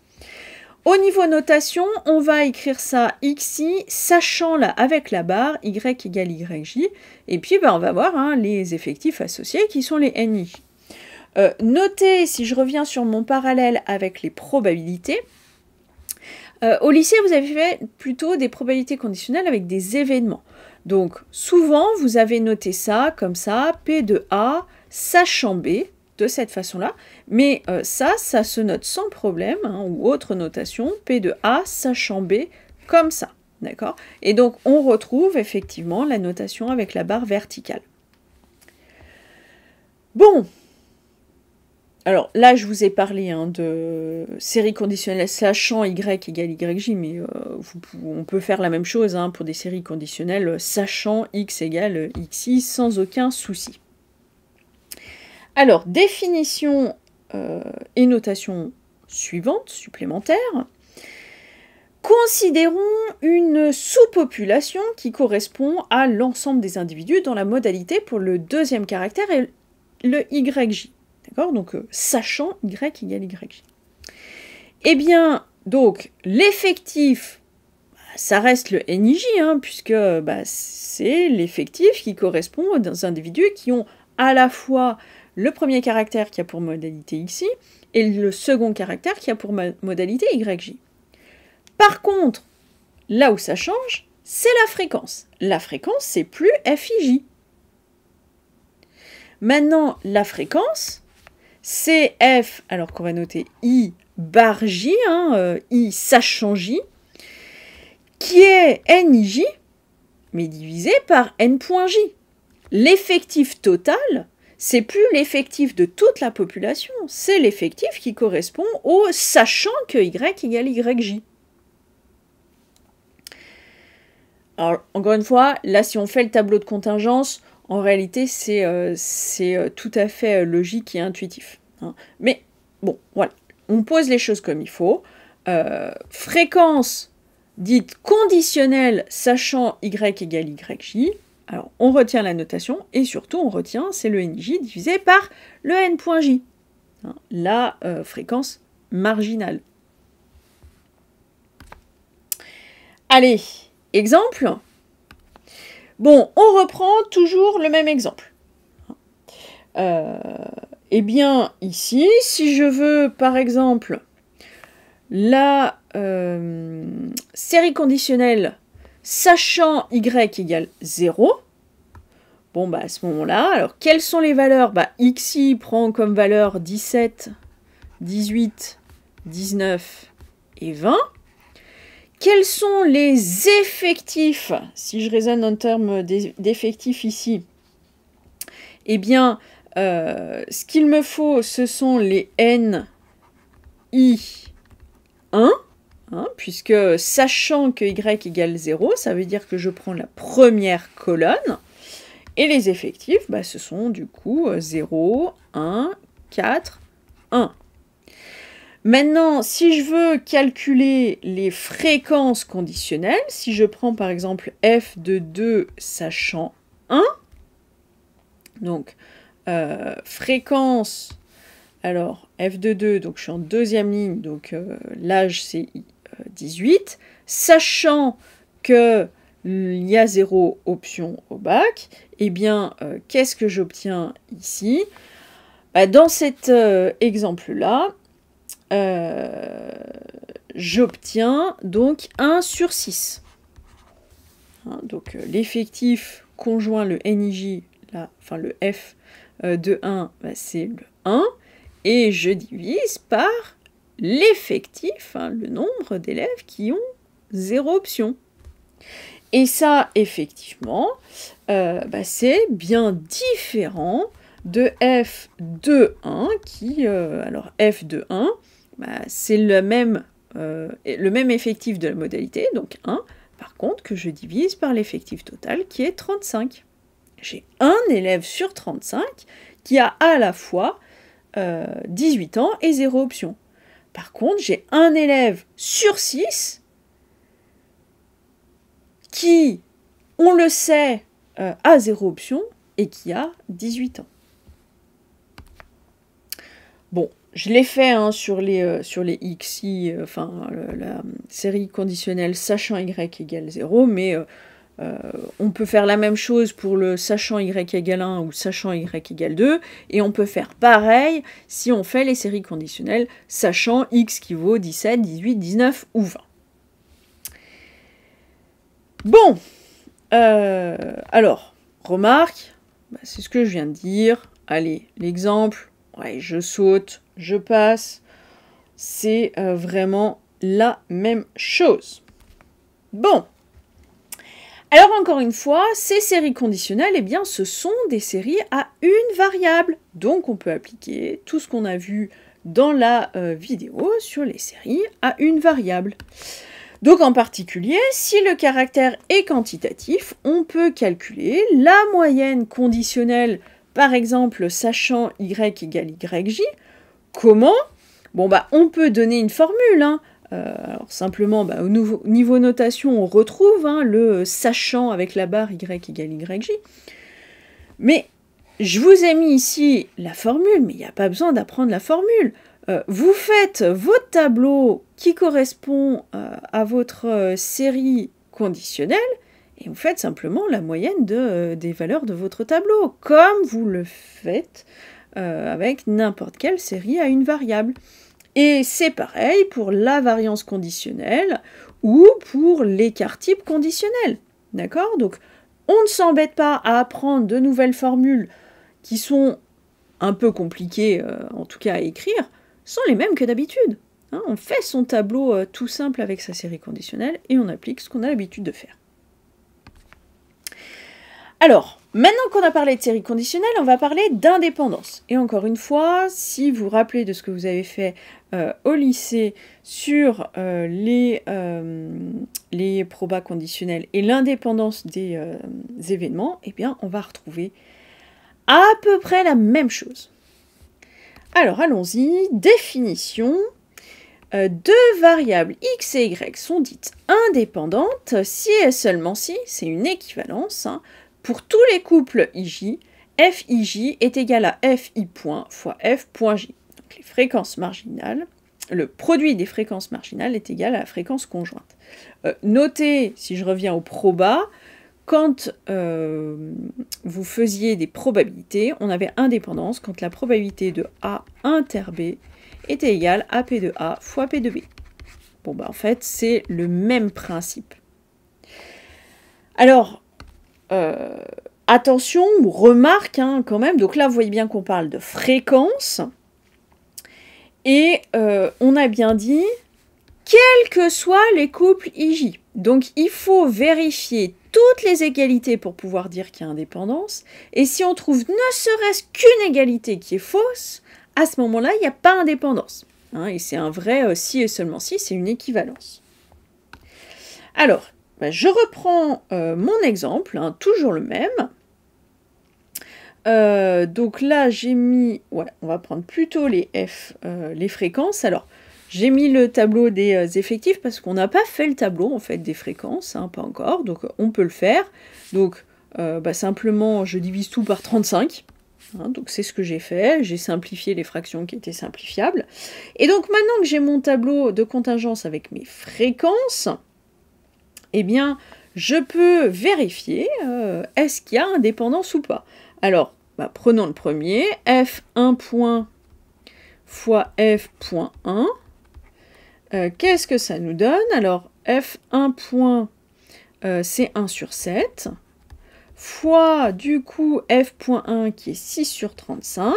Au niveau notation, on va écrire ça xi, sachant là avec la barre y égale yj, et puis on va voir hein, les effectifs associés qui sont les nij. Notez, si je reviens sur mon parallèle avec les probabilités, au lycée vous avez fait plutôt des probabilités conditionnelles avec des événements. Donc souvent vous avez noté ça comme ça, P de A sachant B, de cette façon-là, mais ça se note sans problème, hein, ou autre notation, P de A sachant B, comme ça, d'accord? Et donc, on retrouve effectivement la notation avec la barre verticale. Bon, alors là, je vous ai parlé hein, de série conditionnelle sachant y égale yj, mais on peut faire la même chose hein, pour des séries conditionnelles sachant x égale xi sans aucun souci. Alors, définition et notation suivante, supplémentaire. Considérons une sous-population qui correspond à l'ensemble des individus dans la modalité pour le deuxième caractère et le yj. D'accord? Donc, sachant y égale yj. Eh bien, donc, l'effectif, ça reste le nij, hein, puisque c'est l'effectif qui correspond aux individus qui ont à la fois le premier caractère qui a pour modalité xi et le second caractère qui a pour modalité yj. Par contre, là où ça change, c'est la fréquence. La fréquence, c'est plus fij. Maintenant, la fréquence, c'est f, alors qu'on va noter i bar j, hein, i sachant j, qui est nij, mais divisé par n.j. L'effectif total, c'est plus l'effectif de toute la population, c'est l'effectif qui correspond au sachant que y égale yj. Alors, encore une fois, là, si on fait le tableau de contingence, en réalité, c'est tout à fait logique et intuitif. Hein. Mais, bon, voilà, on pose les choses comme il faut. Fréquence dite conditionnelle sachant y égale yj. Alors, on retient la notation, et surtout, on retient, c'est le nj divisé par le n.j, hein, la fréquence marginale. Allez, exemple. Bon, on reprend toujours le même exemple. Eh bien, ici, si je veux, par exemple, la série conditionnelle sachant y égale 0, bon, bah, à ce moment-là, alors, quelles sont les valeurs? Bah, xi prend comme valeur 17, 18, 19 et 20. Quels sont les effectifs? Si je raisonne en termes d'effectifs ici, eh bien, ce qu'il me faut, ce sont les n, i, 1, hein, puisque sachant que y égale 0, ça veut dire que je prends la première colonne, et les effectifs, bah, ce sont du coup 0, 1, 4, 1. Maintenant, si je veux calculer les fréquences conditionnelles, si je prends par exemple f de 2 sachant 1, donc fréquence, alors f de 2, donc je suis en deuxième ligne, donc l'âge c'est 18, sachant que il y a 0 option au bac, eh bien qu'est-ce que j'obtiens ici? Bah, dans cet exemple-là, j'obtiens donc 1 sur 6. Hein, donc l'effectif conjoint le NIJ, là, enfin le F de 1, bah, c'est le 1, et je divise par l'effectif, hein, le nombre d'élèves qui ont 0 option. Et ça, effectivement, bah, c'est bien différent de f de 1, qui, alors f de 1, bah, c'est le même effectif de la modalité, donc 1, par contre, que je divise par l'effectif total, qui est 35. J'ai un élève sur 35 qui a à la fois 18 ans et 0 option. Par contre, j'ai un élève sur 6 qui, on le sait, a 0 option et qui a 18 ans. Bon, je l'ai fait hein, sur les XI, enfin la série conditionnelle sachant y égale 0, mais on peut faire la même chose pour le sachant y égale 1 ou sachant y égale 2, et on peut faire pareil si on fait les séries conditionnelles sachant x qui vaut 17, 18, 19 ou 20. Bon, alors, remarque, bah, c'est ce que je viens de dire. Allez, l'exemple, ouais, je saute, je passe, c'est vraiment la même chose. Bon. Alors encore une fois, ces séries conditionnelles, eh bien, ce sont des séries à une variable. Donc on peut appliquer tout ce qu'on a vu dans la vidéo sur les séries à une variable. Donc en particulier, si le caractère est quantitatif, on peut calculer la moyenne conditionnelle, par exemple sachant y égale yj. Comment? Bon bah on peut donner une formule, hein. Alors simplement, bah, au niveau notation, on retrouve hein, le sachant avec la barre y égale yj. Mais je vous ai mis ici la formule, mais il n'y a pas besoin d'apprendre la formule. Vous faites votre tableau qui correspond à votre série conditionnelle et vous faites simplement la moyenne des valeurs de votre tableau, comme vous le faites avec n'importe quelle série à une variable. Et c'est pareil pour la variance conditionnelle ou pour l'écart type conditionnel. D'accord? Donc, on ne s'embête pas à apprendre de nouvelles formules qui sont un peu compliquées, en tout cas à écrire, sont les mêmes que d'habitude. Hein, on fait son tableau tout simple avec sa série conditionnelle et on applique ce qu'on a l'habitude de faire. Alors, maintenant qu'on a parlé de série conditionnelle, on va parler d'indépendance. Et encore une fois, si vous vous rappelez de ce que vous avez fait au lycée sur les probas conditionnels et l'indépendance des événements, eh bien, on va retrouver à peu près la même chose. Alors, allons-y. Définition. Deux variables x et y sont dites indépendantes si et seulement si, c'est une équivalence, hein, pour tous les couples ij, fij est égal à fi point fois f point j. Donc les fréquences marginales le produit des fréquences marginales est égal à la fréquence conjointe. Notez, si je reviens au proba, quand vous faisiez des probabilités, on avait indépendance quand la probabilité de A inter B était égale à P de A fois P de B. Bon, bah en fait, c'est le même principe. Alors, attention, remarque quand même, donc là, vous voyez bien qu'on parle de fréquence, et on a bien dit, quels que soient les couples IJ. Donc, il faut vérifier toutes les égalités pour pouvoir dire qu'il y a indépendance, et si on trouve ne serait-ce qu'une égalité qui est fausse, à ce moment-là, il n'y a pas indépendance. Hein, et c'est un vrai si et seulement si, c'est une équivalence. Alors, je reprends mon exemple, hein, toujours le même. Donc là, j'ai mis... Ouais, on va prendre plutôt les les fréquences. Alors, j'ai mis le tableau des effectifs parce qu'on n'a pas fait le tableau, en fait, des fréquences, hein, pas encore. Donc, on peut le faire. Donc, simplement, je divise tout par 35. Hein, donc, c'est ce que j'ai fait. J'ai simplifié les fractions qui étaient simplifiables. Et donc, maintenant que j'ai mon tableau de contingence avec mes fréquences, eh bien, je peux vérifier est-ce qu'il y a indépendance ou pas. Alors, prenons le premier, f1 point fois f.1. Qu'est-ce que ça nous donne? Alors, f1 point, c'est 1 sur 7, fois, du coup, f.1 qui est 6 sur 35.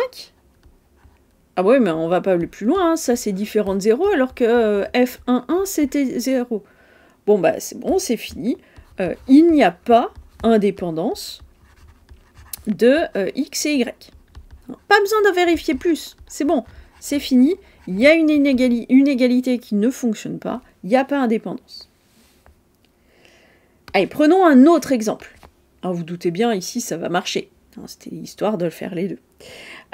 Ah ouais, mais on va pas aller plus loin, hein. Ça c'est différent de 0, alors que f1,1 c'était 0. Bon, c'est bon, c'est fini. Il n'y a pas indépendance de x et y. Pas besoin de vérifier plus, c'est bon, c'est fini. Il y a une égalité qui ne fonctionne pas, il n'y a pas indépendance. Allez, prenons un autre exemple. Alors, vous doutez bien, ici, ça va marcher. C'était histoire de le faire les deux.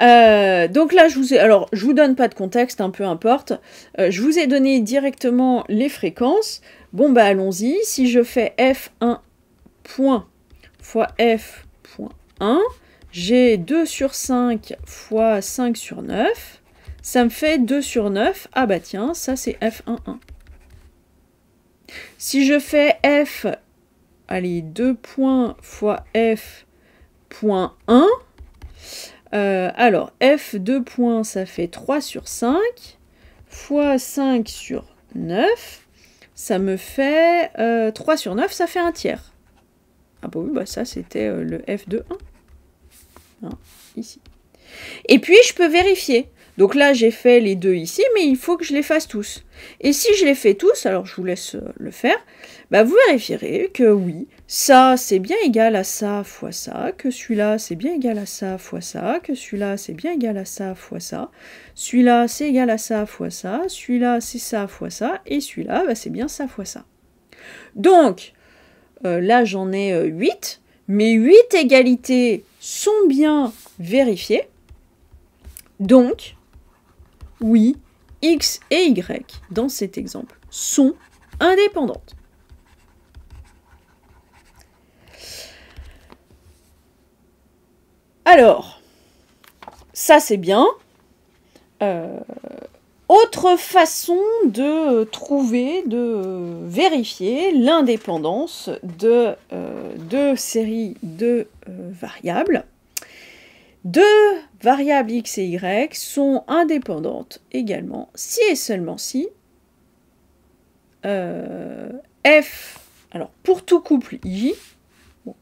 Donc là, je vous donne pas de contexte, hein, peu importe. Je vous ai donné directement les fréquences. Bon, allons-y. Si je fais f1 point fois f.1, j'ai 2 sur 5 fois 5 sur 9. Ça me fait 2 sur 9. Ah bah tiens, ça c'est f1,1. Si je fais f, allez, 2 points fois f.1, alors, f 2 points, ça fait 3 sur 5, fois 5 sur 9, ça me fait 3 sur 9, ça fait un tiers. Ah bah oui, ça c'était le f de 1. Hein, ici. Et puis, je peux vérifier. Donc là, j'ai fait les deux ici, mais il faut que je les fasse tous. Et si je les fais tous, alors je vous laisse le faire, vous vérifierez que oui, ça c'est bien égal à ça fois ça, que celui-là c'est bien égal à ça fois ça, que celui-là c'est bien égal à ça fois ça, celui-là c'est égal à ça fois ça, celui-là c'est ça fois ça, et celui-là c'est bien ça fois ça. Donc, là j'en ai 8, mes 8 égalités sont bien vérifiées, donc, oui, x et y, dans cet exemple, sont indépendantes. Alors, ça c'est bien. Autre façon de trouver, de vérifier l'indépendance de deux séries de variables. Deux variables x et y sont indépendantes également si et seulement si f, alors pour tout couple i, bon,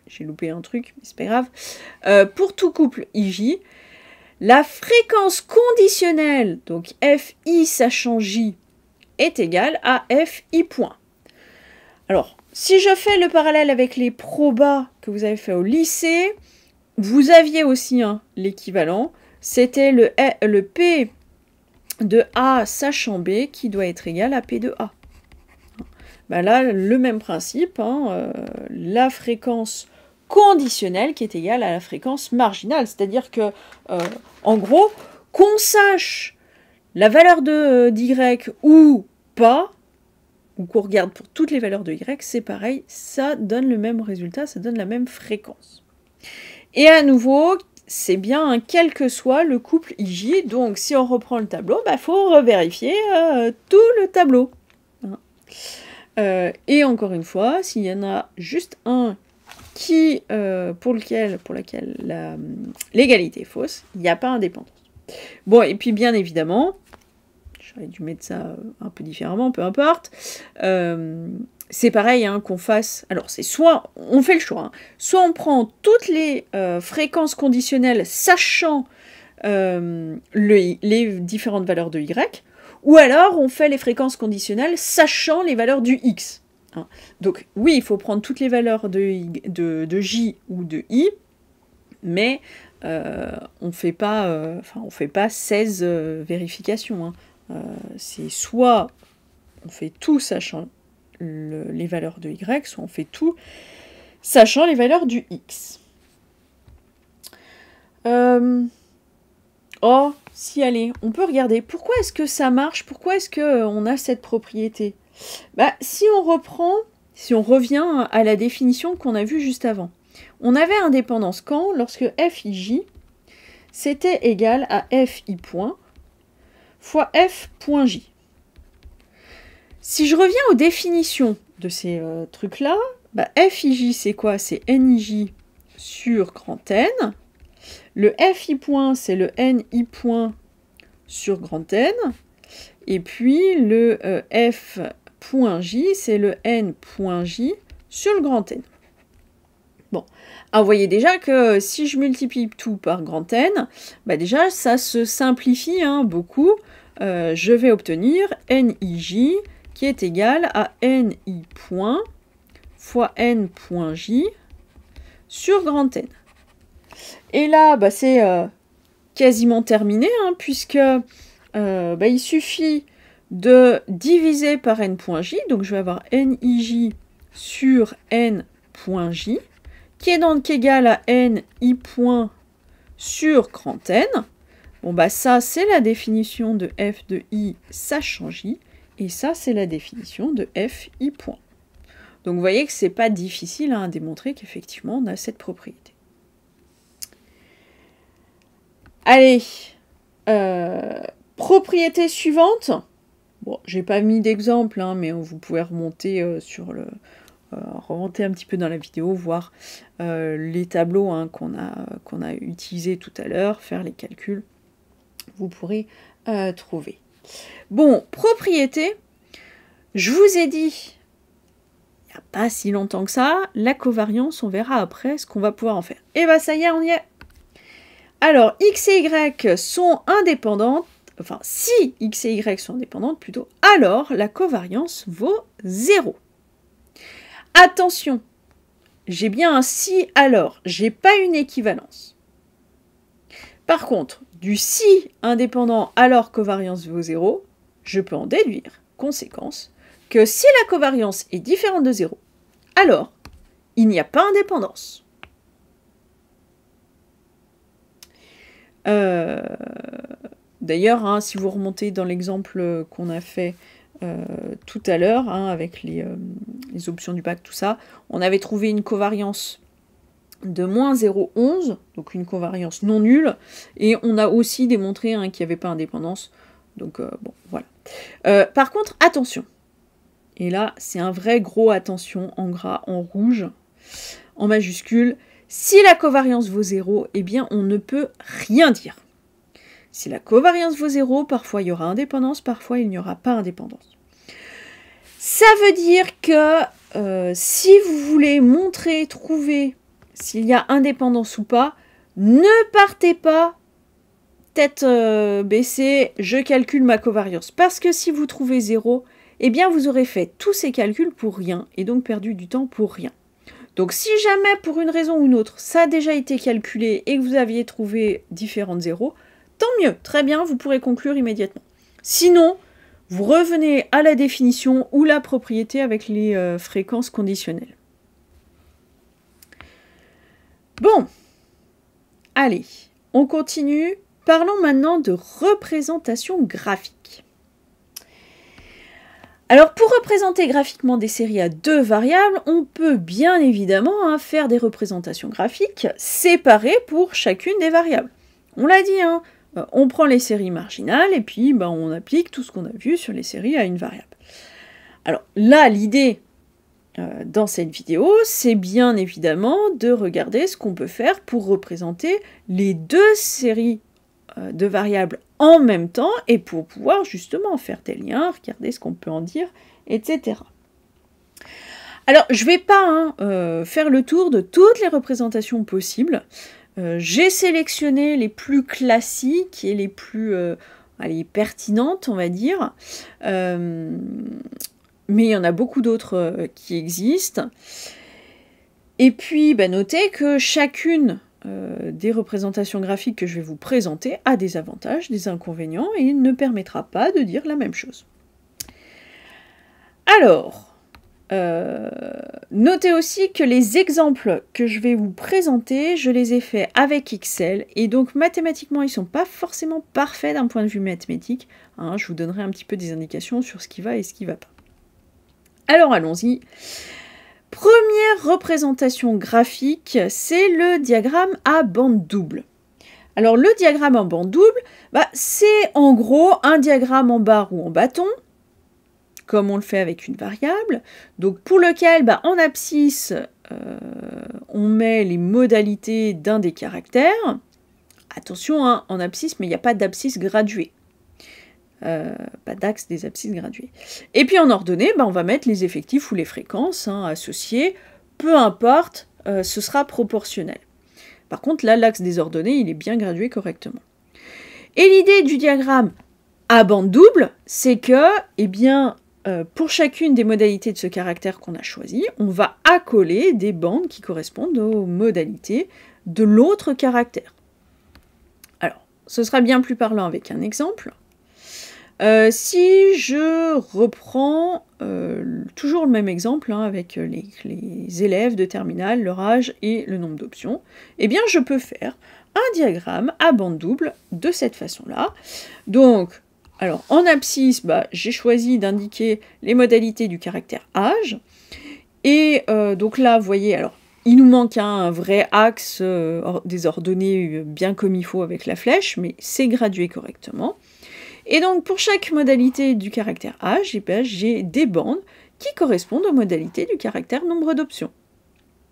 j'ai loupé un truc, mais c'est pas grave, pour tout couple ij, la fréquence conditionnelle, donc fi sachant j, est égale à fi point. Alors, si je fais le parallèle avec les probas que vous avez fait au lycée, vous aviez aussi l'équivalent, c'était le P de A sachant B qui doit être égal à P de A. Là, le même principe, la fréquence conditionnelle qui est égale à la fréquence marginale. C'est-à-dire que, en gros, qu'on sache la valeur d'y ou pas, ou qu'on regarde pour toutes les valeurs de y, c'est pareil, ça donne le même résultat, ça donne la même fréquence. Et à nouveau, c'est bien quel que soit le couple IJ. Donc si on reprend le tableau, il faut revérifier tout le tableau. Et encore une fois, s'il y en a juste un qui, pour laquelle l'égalité est fausse, il n'y a pas indépendance. Bon, et puis bien évidemment, j'aurais dû mettre ça un peu différemment, peu importe, c'est pareil qu'on fasse, alors c'est soit, on fait le choix, soit on prend toutes les fréquences conditionnelles sachant les différentes valeurs de Y, ou alors on fait les fréquences conditionnelles sachant les valeurs du X. Donc oui, il faut prendre toutes les valeurs de J ou de I, mais on fait pas 16 vérifications. C'est soit on fait tout sachant les valeurs de Y, soit on fait tout sachant les valeurs du X. Oh, si, allez, on peut regarder. Pourquoi est-ce que ça marche? Pourquoi est-ce qu'on a cette propriété? Si on revient à la définition qu'on a vue juste avant. On avait indépendance quand? Lorsque FIJ, c'était égal à FI point fois F point J. Si je reviens aux définitions de ces trucs-là, FIJ, c'est quoi? C'est NIJ sur grand N. Le FI point, c'est le NI point sur grand N. Et puis, le F point J, c'est le N point J sur le grand N. Bon, vous voyez déjà que si je multiplie tout par grand N, déjà, ça se simplifie beaucoup. Je vais obtenir NIJ qui est égal à NI point fois N point J sur grand N. Et là, c'est quasiment terminé, puisque il suffit de diviser par N point J, donc je vais avoir NIJ sur N point J, qui est donc égal à NI point sur grand N. Bon, ça, c'est la définition de F de I sachant J, et ça, c'est la définition de FI point. Donc, vous voyez que c'est pas difficile à démontrer qu'effectivement, on a cette propriété. Allez, propriété suivante. Bon, j'ai pas mis d'exemple, mais vous pouvez remonter remonter un petit peu dans la vidéo, voir les tableaux qu'on a utilisés tout à l'heure, faire les calculs. Vous pourrez trouver. Bon, propriété, je vous ai dit, il n'y a pas si longtemps que ça, la covariance, on verra après ce qu'on va pouvoir en faire. Et ça y est, on y est. Alors, X et Y sont indépendantes, enfin, si X et Y sont indépendantes plutôt, alors la covariance vaut 0. Attention, j'ai bien un si alors, j'ai pas une équivalence. Par contre, du si indépendant alors covariance vaut 0, je peux en déduire, conséquence, que si la covariance est différente de 0, alors il n'y a pas indépendance. D'ailleurs, si vous remontez dans l'exemple qu'on a fait tout à l'heure, avec les options du bac, tout ça, on avait trouvé une covariance de moins 0,11, donc une covariance non nulle, et on a aussi démontré qu'il n'y avait pas indépendance, donc bon, voilà. Par contre, attention, et là, c'est un vrai gros attention, en gras, en rouge, en majuscule, si la covariance vaut 0, eh bien, on ne peut rien dire. Si la covariance vaut 0, parfois il y aura indépendance, parfois il n'y aura pas indépendance. Ça veut dire que si vous voulez montrer, trouver s'il y a indépendance ou pas, ne partez pas tête baissée, je calcule ma covariance. Parce que si vous trouvez 0, eh bien vous aurez fait tous ces calculs pour rien, et donc perdu du temps pour rien. Donc si jamais, pour une raison ou une autre, ça a déjà été calculé et que vous aviez trouvé différentes zéros, tant mieux, très bien, vous pourrez conclure immédiatement. Sinon, vous revenez à la définition ou la propriété avec les fréquences conditionnelles. Bon, allez, on continue. Parlons maintenant de représentation graphique. Alors pour représenter graphiquement des séries à 2 variables, on peut bien évidemment faire des représentations graphiques séparées pour chacune des variables. On l'a dit, on prend les séries marginales et puis on applique tout ce qu'on a vu sur les séries à une variable. Alors là, l'idée dans cette vidéo, c'est bien évidemment de regarder ce qu'on peut faire pour représenter les 2 séries de variables en même temps et pour pouvoir justement faire des liens, regarder ce qu'on peut en dire, etc. Alors, je ne vais pas faire le tour de toutes les représentations possibles. J'ai sélectionné les plus classiques et les plus pertinentes, on va dire. Mais il y en a beaucoup d'autres qui existent. Et puis, notez que chacune des représentations graphiques que je vais vous présenter a des avantages, des inconvénients, et il ne permettra pas de dire la même chose. Alors, notez aussi que les exemples que je vais vous présenter, je les ai faits avec Excel, et donc mathématiquement, ils ne sont pas forcément parfaits d'un point de vue mathématique. Je vous donnerai un petit peu des indications sur ce qui va et ce qui ne va pas. Alors, allons-y. Première représentation graphique, c'est le diagramme à bande double. Alors le diagramme en bande double, c'est en gros un diagramme en barre ou en bâton, comme on le fait avec une variable, donc pour lequel en abscisse, on met les modalités d'un des caractères. Attention, en abscisse, mais il n'y a pas d'abscisse graduée. Pas d'axe des abscisses graduées. Et puis en ordonnée, on va mettre les effectifs ou les fréquences associées, peu importe, ce sera proportionnel. Par contre, là, l'axe des ordonnées, il est bien gradué correctement. Et l'idée du diagramme à bande double, c'est que, pour chacune des modalités de ce caractère qu'on a choisi, on va accoler des bandes qui correspondent aux modalités de l'autre caractère. Alors, ce sera bien plus parlant avec un exemple. Si je reprends toujours le même exemple avec les élèves de terminale, leur âge et le nombre d'options, je peux faire un diagramme à bande double de cette façon-là. Donc, alors en abscisse, j'ai choisi d'indiquer les modalités du caractère âge. Et donc là, vous voyez, alors il nous manque un vrai axe des ordonnées bien comme il faut avec la flèche, mais c'est gradué correctement. Et donc, pour chaque modalité du caractère âge, j'ai des bandes qui correspondent aux modalités du caractère nombre d'options.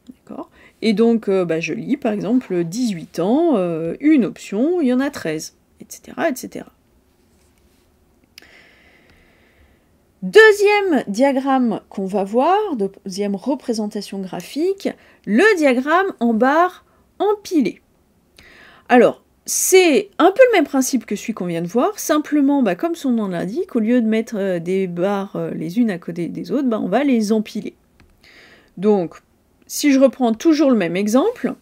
D'accord ? Et donc, je lis, par exemple, 18 ans, une option, il y en a 13, etc., etc. Deuxième diagramme qu'on va voir, deuxième représentation graphique, le diagramme en barre empilée. Alors, c'est un peu le même principe que celui qu'on vient de voir, simplement, comme son nom l'indique, au lieu de mettre des barres les unes à côté des autres, on va les empiler. Donc, si je reprends toujours le même exemple,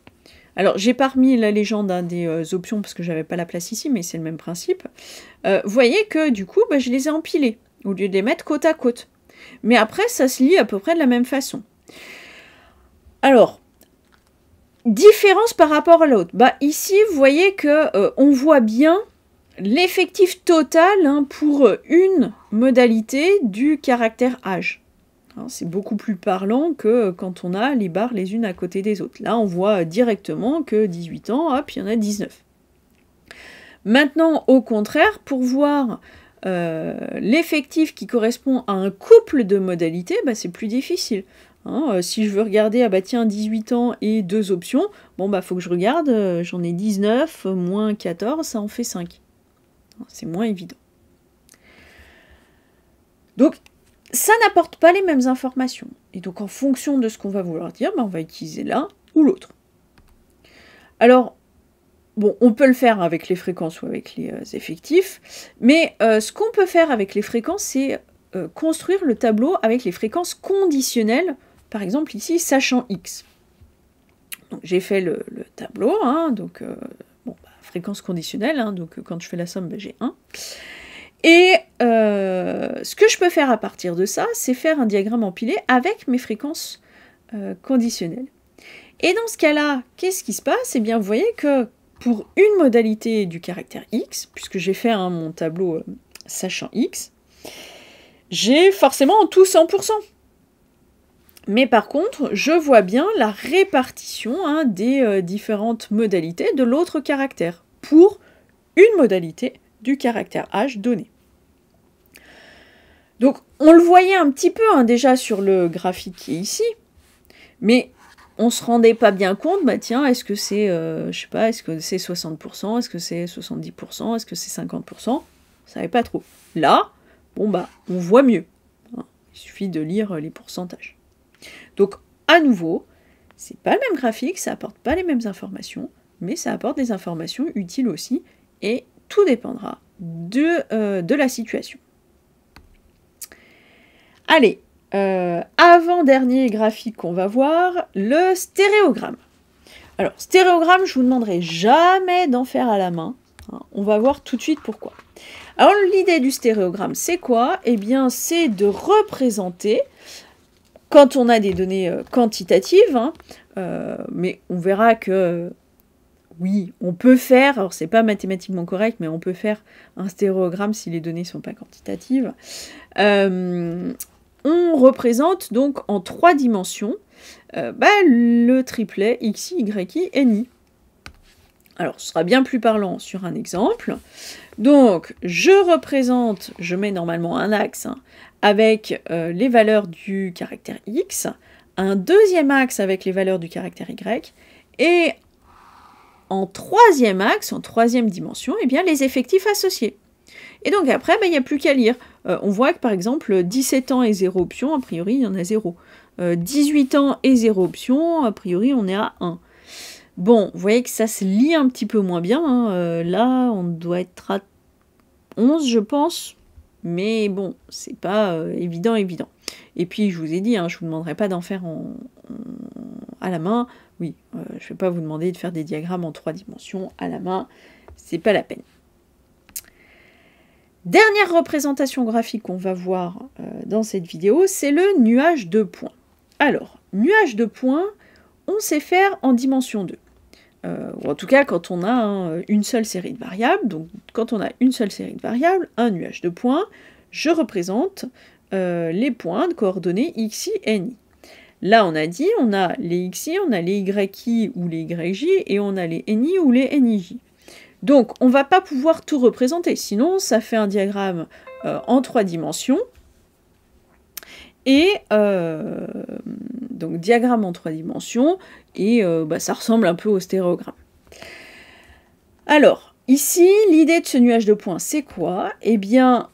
alors j'ai pas remis la légende des options parce que j'avais pas la place ici, mais c'est le même principe. Vous voyez que du coup, je les ai empilés, au lieu de les mettre côte à côte. Mais après, ça se lit à peu près de la même façon. Alors, différence par rapport à l'autre. Ici, vous voyez que on voit bien l'effectif total pour une modalité du caractère âge. C'est beaucoup plus parlant que quand on a les barres les unes à côté des autres. Là, on voit directement que 18 ans, hop, il y en a 19. Maintenant, au contraire, pour voir l'effectif qui correspond à un couple de modalités, c'est plus difficile. Si je veux regarder, 18 ans et 2 options, faut que je regarde, j'en ai 19, moins 14, ça en fait 5. C'est moins évident. Donc, ça n'apporte pas les mêmes informations. Et donc, en fonction de ce qu'on va vouloir dire, on va utiliser l'un ou l'autre. Alors, on peut le faire avec les fréquences ou avec les effectifs, mais ce qu'on peut faire avec les fréquences, c'est construire le tableau avec les fréquences conditionnelles. Par exemple, ici, sachant X. Donc, j'ai fait le tableau, fréquence conditionnelle, donc quand je fais la somme, j'ai 1. Et ce que je peux faire à partir de ça, c'est faire un diagramme empilé avec mes fréquences conditionnelles. Et dans ce cas-là, qu'est-ce qui se passe ? Vous voyez que pour une modalité du caractère X, puisque j'ai fait mon tableau sachant X, j'ai forcément tout 100%. Mais par contre, je vois bien la répartition hein, des différentes modalités de l'autre caractère pour une modalité du caractère H donné. Donc, on le voyait un petit peu hein, déjà sur le graphique qui est ici, mais on ne se rendait pas bien compte, bah tiens, est-ce que c'est, je sais pas, est-ce que c'est 60%, est-ce que c'est 70%, est-ce que c'est 50%? On ne savait pas trop. Là, bon bah, on voit mieux. Il suffit de lire les pourcentages. Donc, à nouveau, c'est pas le même graphique, ça apporte pas les mêmes informations, mais ça apporte des informations utiles aussi, et tout dépendra de la situation. Allez, avant-dernier graphique qu'on va voir, le stéréogramme. Alors, stéréogramme, je vous demanderai jamais d'en faire à la main. Hein, on va voir tout de suite pourquoi. Alors, l'idée du stéréogramme, c'est quoi? Eh bien, c'est de représenter, quand on a des données quantitatives, hein, mais on verra que, oui, on peut faire, alors c'est pas mathématiquement correct, mais on peut faire un stéréogramme si les données ne sont pas quantitatives. On représente donc en 3 dimensions le triplet xi, yi, ni. Alors, ce sera bien plus parlant sur un exemple. Donc, je mets normalement un axe hein, avec les valeurs du caractère x, un deuxième axe avec les valeurs du caractère y, et en troisième axe, en troisième dimension, eh bien, les effectifs associés. Et donc après, il n'y a plus qu'à lire. On voit que par exemple, 17 ans et 0 option, a priori, il y en a 0. 18 ans et 0 option, a priori, on est à 1. Bon, vous voyez que ça se lit un petit peu moins bien. Hein. Là, on doit être à 11, je pense. Mais bon, c'est pas évident. Et puis, je vous ai dit, hein, je ne vous demanderai pas d'en faire à la main. Oui, je ne vais pas vous demander de faire des diagrammes en 3 dimensions à la main. C'est pas la peine. Dernière représentation graphique qu'on va voir dans cette vidéo, c'est le nuage de points. Alors, nuage de points, on sait faire en dimension 2. Ou en tout cas, quand on a une seule série de variables, donc quand on a une seule série de variables, un nuage de points, je représente les points de coordonnées xi et ni. Là, on a dit, on a les xi, on a les yi ou les yj, et on a les ni ou les nij. Donc, on ne va pas pouvoir tout représenter, sinon ça fait un diagramme en 3 dimensions. Et donc, diagramme en 3 dimensions, et ça ressemble un peu au stéréogramme. Alors, ici, l'idée de ce nuage de points, c'est quoi? Eh bien,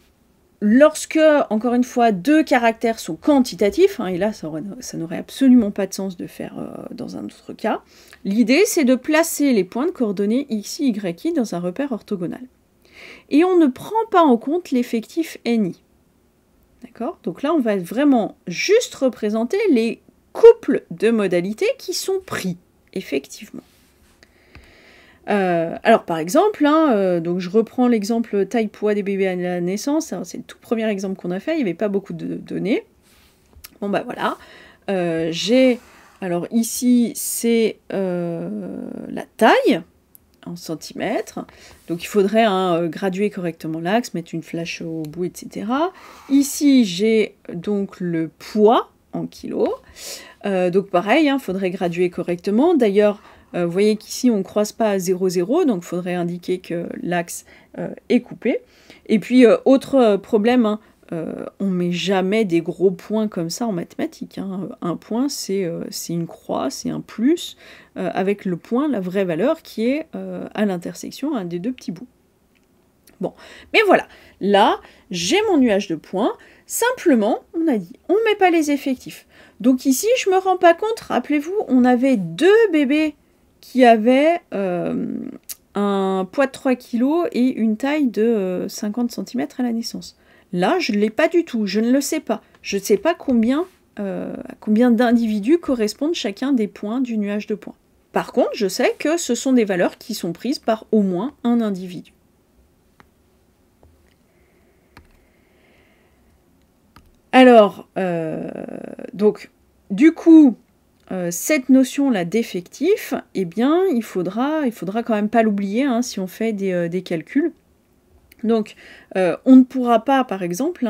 lorsque, encore une fois, 2 caractères sont quantitatifs, hein, et là, ça n'aurait absolument pas de sens de faire dans un autre cas, l'idée, c'est de placer les points de coordonnées xi, yi dans un repère orthogonal. Et on ne prend pas en compte l'effectif ni. D'accord? Donc là, on va vraiment juste représenter les couples de modalités qui sont pris, effectivement. Alors, par exemple, hein, donc je reprends l'exemple taille-poids des bébés à la naissance. C'est le tout premier exemple qu'on a fait, il n'y avait pas beaucoup de données. Bon, bah voilà. Alors ici, c'est la taille en centimètres. Donc il faudrait graduer correctement l'axe, mettre une flèche au bout, etc. Ici, j'ai donc le poids en kilos. Donc pareil, il faudrait graduer correctement. D'ailleurs, vous voyez qu'ici, on ne croise pas à 0, 0, donc il faudrait indiquer que l'axe est coupé. Et puis, autre problème, on ne met jamais des gros points comme ça en mathématiques. Hein. Un point, c'est une croix, c'est un plus, avec le point, la vraie valeur, qui est à l'intersection des 2 petits bouts. Bon, mais voilà, là, j'ai mon nuage de points. Simplement, on a dit, on ne met pas les effectifs. Donc ici, je ne me rends pas compte, rappelez-vous, on avait 2 bébés qui avaient un poids de 3 kg et une taille de 50 cm à la naissance. Là, je ne l'ai pas du tout, je ne le sais pas. Je ne sais pas combien d'individus correspondent chacun des points du nuage de points. Par contre, je sais que ce sont des valeurs qui sont prises par au moins un individu. Alors, donc, du coup, cette notion-là d'effectif, eh bien, il faudra quand même pas l'oublier hein, si on fait des calculs. Donc, on ne pourra pas, par exemple,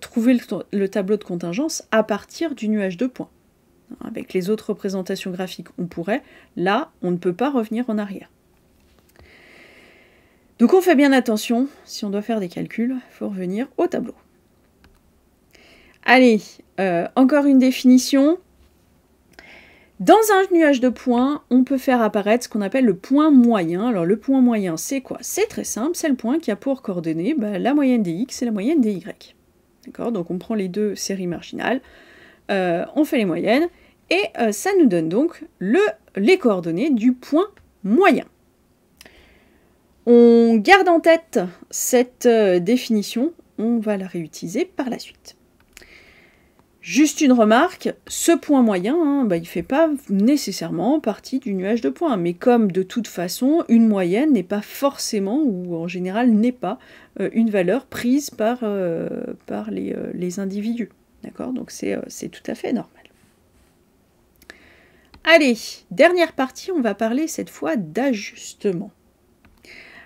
trouver le tableau de contingence à partir du nuage de points. Avec les autres représentations graphiques, on pourrait. Là, on ne peut pas revenir en arrière. Donc, on fait bien attention. Si on doit faire des calculs, il faut revenir au tableau. Allez, encore une définition. Dans un nuage de points, on peut faire apparaître ce qu'on appelle le point moyen. Alors le point moyen, c'est quoi? C'est très simple, c'est le point qui a pour coordonnées la moyenne des x et la moyenne des y. D'accord? Donc on prend les deux séries marginales, on fait les moyennes, et ça nous donne donc les coordonnées du point moyen. On garde en tête cette définition, on va la réutiliser par la suite. Juste une remarque, ce point moyen, il ne fait pas nécessairement partie du nuage de points, mais comme de toute façon, une moyenne n'est pas forcément, ou en général n'est pas, une valeur prise par les individus. D'accord? Donc c'est tout à fait normal. Allez, dernière partie, on va parler cette fois d'ajustement.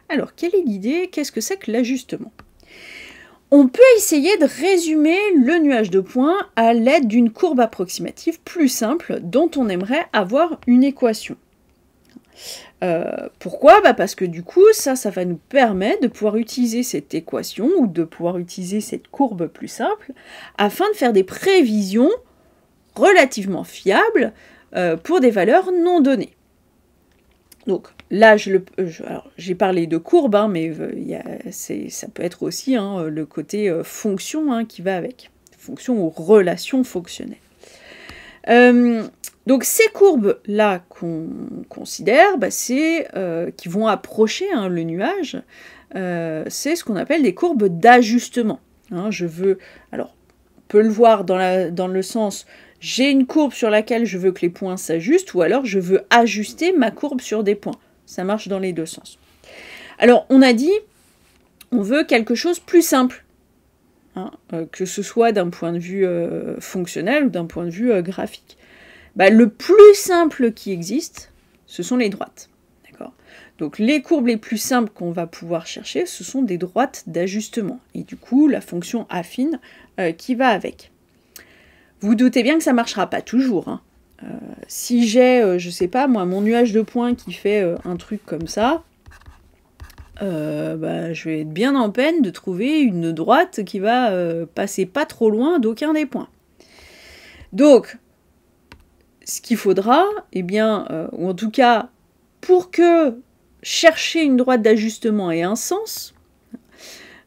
Alors, quelle est l'idée? Qu'est-ce que c'est que l'ajustement? On peut essayer de résumer le nuage de points à l'aide d'une courbe approximative plus simple dont on aimerait avoir une équation. Pourquoi? Parce que du coup, ça va nous permettre de pouvoir utiliser cette équation ou de pouvoir utiliser cette courbe plus simple afin de faire des prévisions relativement fiables pour des valeurs non données. Donc là, j'ai parlé de courbe, mais ça peut être aussi le côté fonction qui va avec. Fonction ou relation fonctionnelle. Donc ces courbes-là qu'on considère, qui vont approcher le nuage, c'est ce qu'on appelle des courbes d'ajustement. Alors, on peut le voir dans le sens... J'ai une courbe sur laquelle je veux que les points s'ajustent, ou alors je veux ajuster ma courbe sur des points. Ça marche dans les deux sens. Alors, on a dit, on veut quelque chose de plus simple, que ce soit d'un point de vue fonctionnel ou d'un point de vue graphique. Le plus simple qui existe, ce sont les droites. D'accord ? Donc, les courbes les plus simples qu'on va pouvoir chercher, ce sont des droites d'ajustement. Et du coup, la fonction affine qui va avec. Vous doutez bien que ça ne marchera pas toujours. Si j'ai, je sais pas moi, mon nuage de points qui fait un truc comme ça, je vais être bien en peine de trouver une droite qui va passer pas trop loin d'aucun des points. Donc, ce qu'il faudra, ou en tout cas, pour que chercher une droite d'ajustement ait un sens,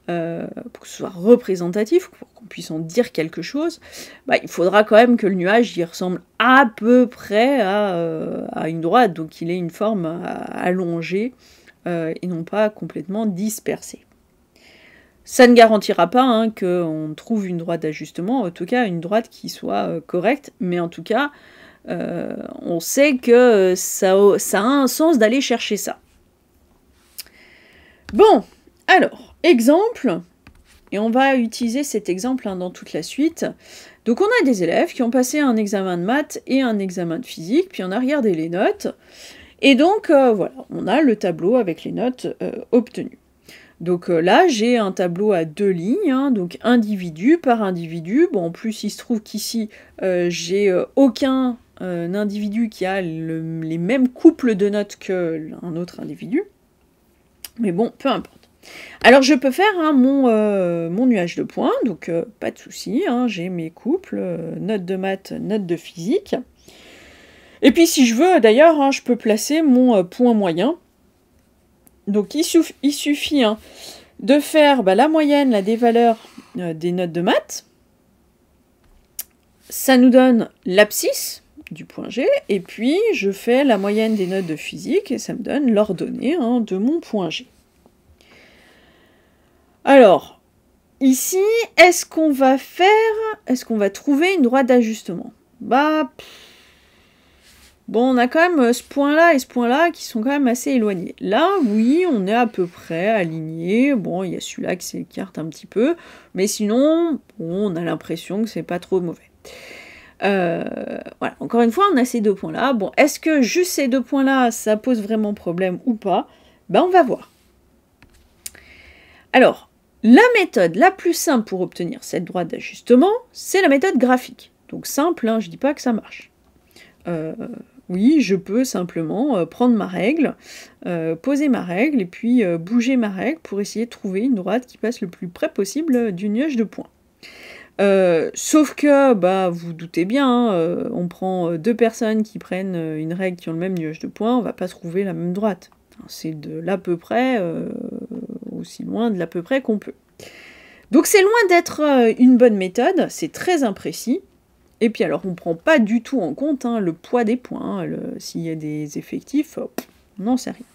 pour que ce soit représentatif, pour qu'on puisse en dire quelque chose, il faudra quand même que le nuage y ressemble à peu près à une droite, donc qu'il ait une forme allongée et non pas complètement dispersée. Ça ne garantira pas qu'on trouve une droite d'ajustement, en tout cas une droite qui soit correcte, mais en tout cas, on sait que ça a un sens d'aller chercher ça. Bon, alors, exemple, et on va utiliser cet exemple dans toute la suite. Donc on a des élèves qui ont passé un examen de maths et un examen de physique, puis on a regardé les notes, et donc voilà, on a le tableau avec les notes obtenues. Donc là, j'ai un tableau à 2 lignes, donc individu par individu. Bon, en plus, il se trouve qu'ici, j'ai aucun individu qui a les mêmes couples de notes qu'un autre individu. Mais bon, peu importe. Alors je peux faire mon nuage de points, donc pas de souci, j'ai mes couples, notes de maths, notes de physique. Et puis si je veux d'ailleurs, je peux placer mon point moyen. Donc il suffit de faire la moyenne des valeurs des notes de maths. Ça nous donne l'abscisse du point G, et puis je fais la moyenne des notes de physique, et ça me donne l'ordonnée de mon point G. Alors, ici, est-ce qu'on va trouver une droite d'ajustement? Bon, on a quand même ce point-là et ce point-là qui sont quand même assez éloignés. Là, oui, on est à peu près aligné. Bon, il y a celui-là qui s'écarte un petit peu, mais sinon, bon, on a l'impression que c'est pas trop mauvais. Voilà, encore une fois, on a ces deux points-là. Bon, est-ce que juste ces deux points-là, ça pose vraiment problème ou pas? On va voir. Alors, la méthode la plus simple pour obtenir cette droite d'ajustement, c'est la méthode graphique. Donc simple, hein, je ne dis pas que ça marche. Oui, je peux simplement prendre ma règle, poser ma règle et puis bouger ma règle pour essayer de trouver une droite qui passe le plus près possible du nuage de points. Sauf que, bah, vous doutez bien, hein, on prend deux personnes qui prennent une règle qui ont le même nuage de points, on va pas trouver la même droite. C'est de l'à peu près, aussi loin de l'à peu près qu'on peut. Donc c'est loin d'être une bonne méthode, c'est très imprécis. Et puis alors, on ne prend pas du tout en compte hein, le poids des points. Hein, s'il y a des effectifs, on n'en sait rien.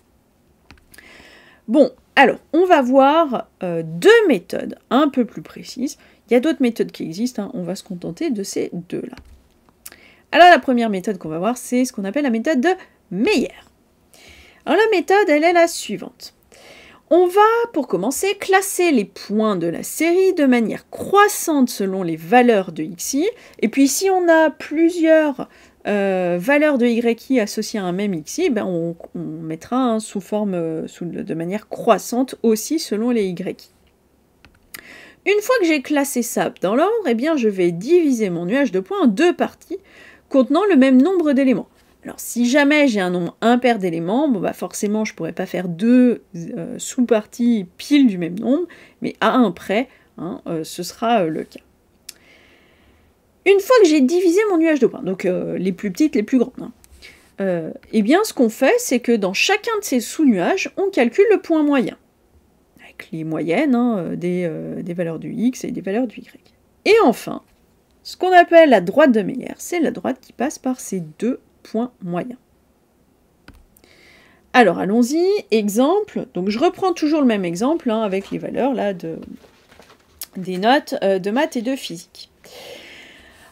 Bon, alors, on va voir deux méthodes un peu plus précises. Il y a d'autres méthodes qui existent, hein, on va se contenter de ces deux-là. Alors, la première méthode qu'on va voir, c'est ce qu'on appelle la méthode de Meyer. Alors, la méthode, elle est la suivante. On va, pour commencer, classer les points de la série de manière croissante selon les valeurs de xi. Et puis, si on a plusieurs valeurs de yi associées à un même xi, ben on mettra hein, de manière croissante aussi selon les yi. Une fois que j'ai classé ça dans l'ordre, eh bien, je vais diviser mon nuage de points en deux parties contenant le même nombre d'éléments. Alors, si jamais j'ai un nombre impair d'éléments, bon, bah forcément, je ne pourrais pas faire deux sous-parties pile du même nombre, mais à un près, hein, ce sera le cas. Une fois que j'ai divisé mon nuage de points, donc les plus petites, les plus grandes, hein, eh bien, ce qu'on fait, c'est que dans chacun de ces sous-nuages, on calcule le point moyen, avec les moyennes hein, des valeurs du x et des valeurs du y. Et enfin, ce qu'on appelle la droite de Meyer, c'est la droite qui passe par ces deux points moyens. Alors allons-y, exemple, donc je reprends toujours le même exemple hein, avec les valeurs là, des notes de maths et de physique.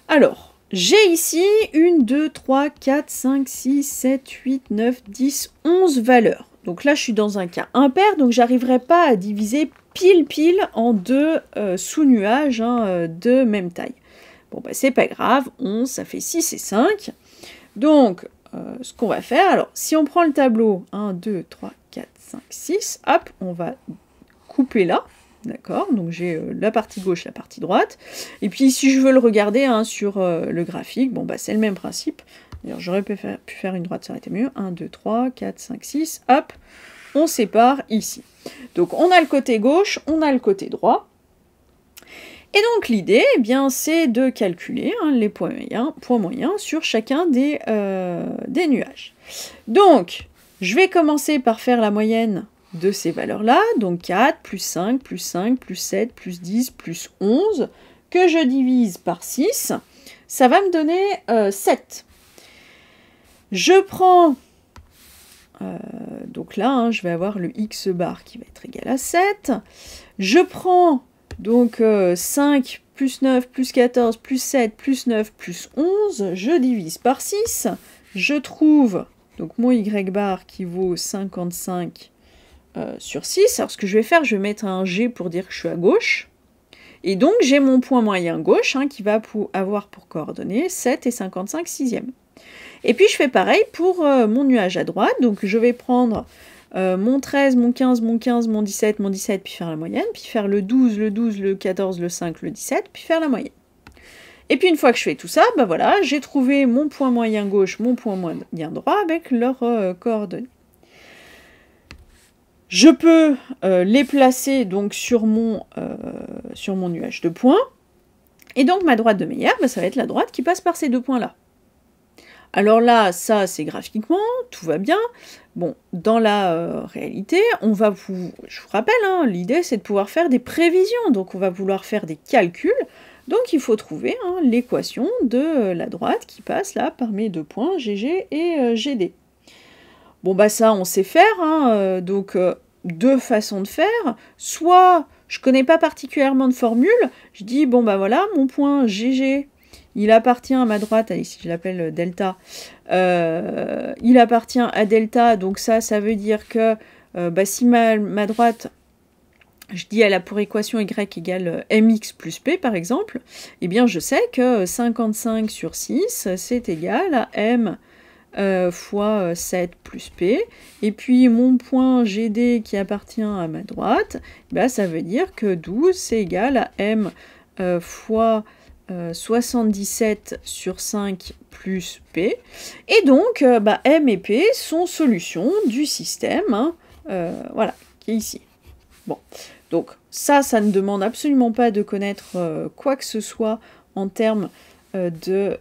Alors, j'ai ici 1, 2, 3, 4, 5, 6, 7, 8, 9, 10, 11 valeurs. Donc là je suis dans un cas impair, donc j'arriverai pas à diviser pile en deux sous-nuages hein, de même taille. Bon bah c'est pas grave, 11 ça fait 6 et 5. Donc, ce qu'on va faire, alors, si on prend le tableau 1, 2, 3, 4, 5, 6, hop, on va couper là, d'accord? Donc, j'ai la partie gauche, la partie droite. Et puis, si je veux le regarder hein, sur le graphique, bon, bah, c'est le même principe. D'ailleurs, j'aurais pu faire une droite, ça aurait été mieux. 1, 2, 3, 4, 5, 6, hop, on sépare ici. Donc, on a le côté gauche, on a le côté droit. Et donc l'idée, eh bien, c'est de calculer hein, les points moyens sur chacun des nuages. Donc, je vais commencer par faire la moyenne de ces valeurs-là, donc 4, plus 5, plus 5, plus 7, plus 10, plus 11, que je divise par 6, ça va me donner 7. Je prends, donc là, hein, je vais avoir le x bar qui va être égal à 7. Je prends donc 5 plus 9 plus 14 plus 7 plus 9 plus 11, je divise par 6, je trouve donc mon y bar qui vaut 55 sur 6. Alors ce que je vais faire, je vais mettre un G pour dire que je suis à gauche. Et donc j'ai mon point moyen gauche hein, qui va avoir pour coordonnées 7 et 55 sixièmes. Et puis je fais pareil pour mon nuage à droite, donc je vais prendre mon 13, mon 15, mon 15, mon 17, puis faire la moyenne, puis faire le 12, le 14, le 5, le 17, puis faire la moyenne. Et puis une fois que je fais tout ça, bah voilà, j'ai trouvé mon point moyen gauche, mon point moyen droit avec leurs coordonnées. Je peux les placer donc sur mon nuage de points, et donc ma droite de Meyer, bah, ça va être la droite qui passe par ces deux points-là. Alors là, ça c'est graphiquement, tout va bien. Bon, dans la réalité, je vous rappelle, hein, l'idée c'est de pouvoir faire des prévisions, donc on va vouloir faire des calculs, donc il faut trouver hein, l'équation de la droite qui passe là par mes deux points GG et GD. Bon bah ça on sait faire, hein, donc deux façons de faire, soit je connais pas particulièrement de formule, je dis bon bah voilà, mon point GG, il appartient à ma droite, allez, si je l'appelle delta, il appartient à delta, donc ça veut dire que bah, si ma droite, je dis elle a pour équation y égale mx plus p par exemple, eh bien je sais que 55 sur 6, c'est égal à m fois 7 plus P, et puis mon point GD qui appartient à ma droite, bah, ça veut dire que 12 c'est égal à M fois 77 sur 5 plus P, et donc bah, M et P sont solutions du système, hein, voilà, qui est ici. Bon, donc ça ne demande absolument pas de connaître quoi que ce soit en termes de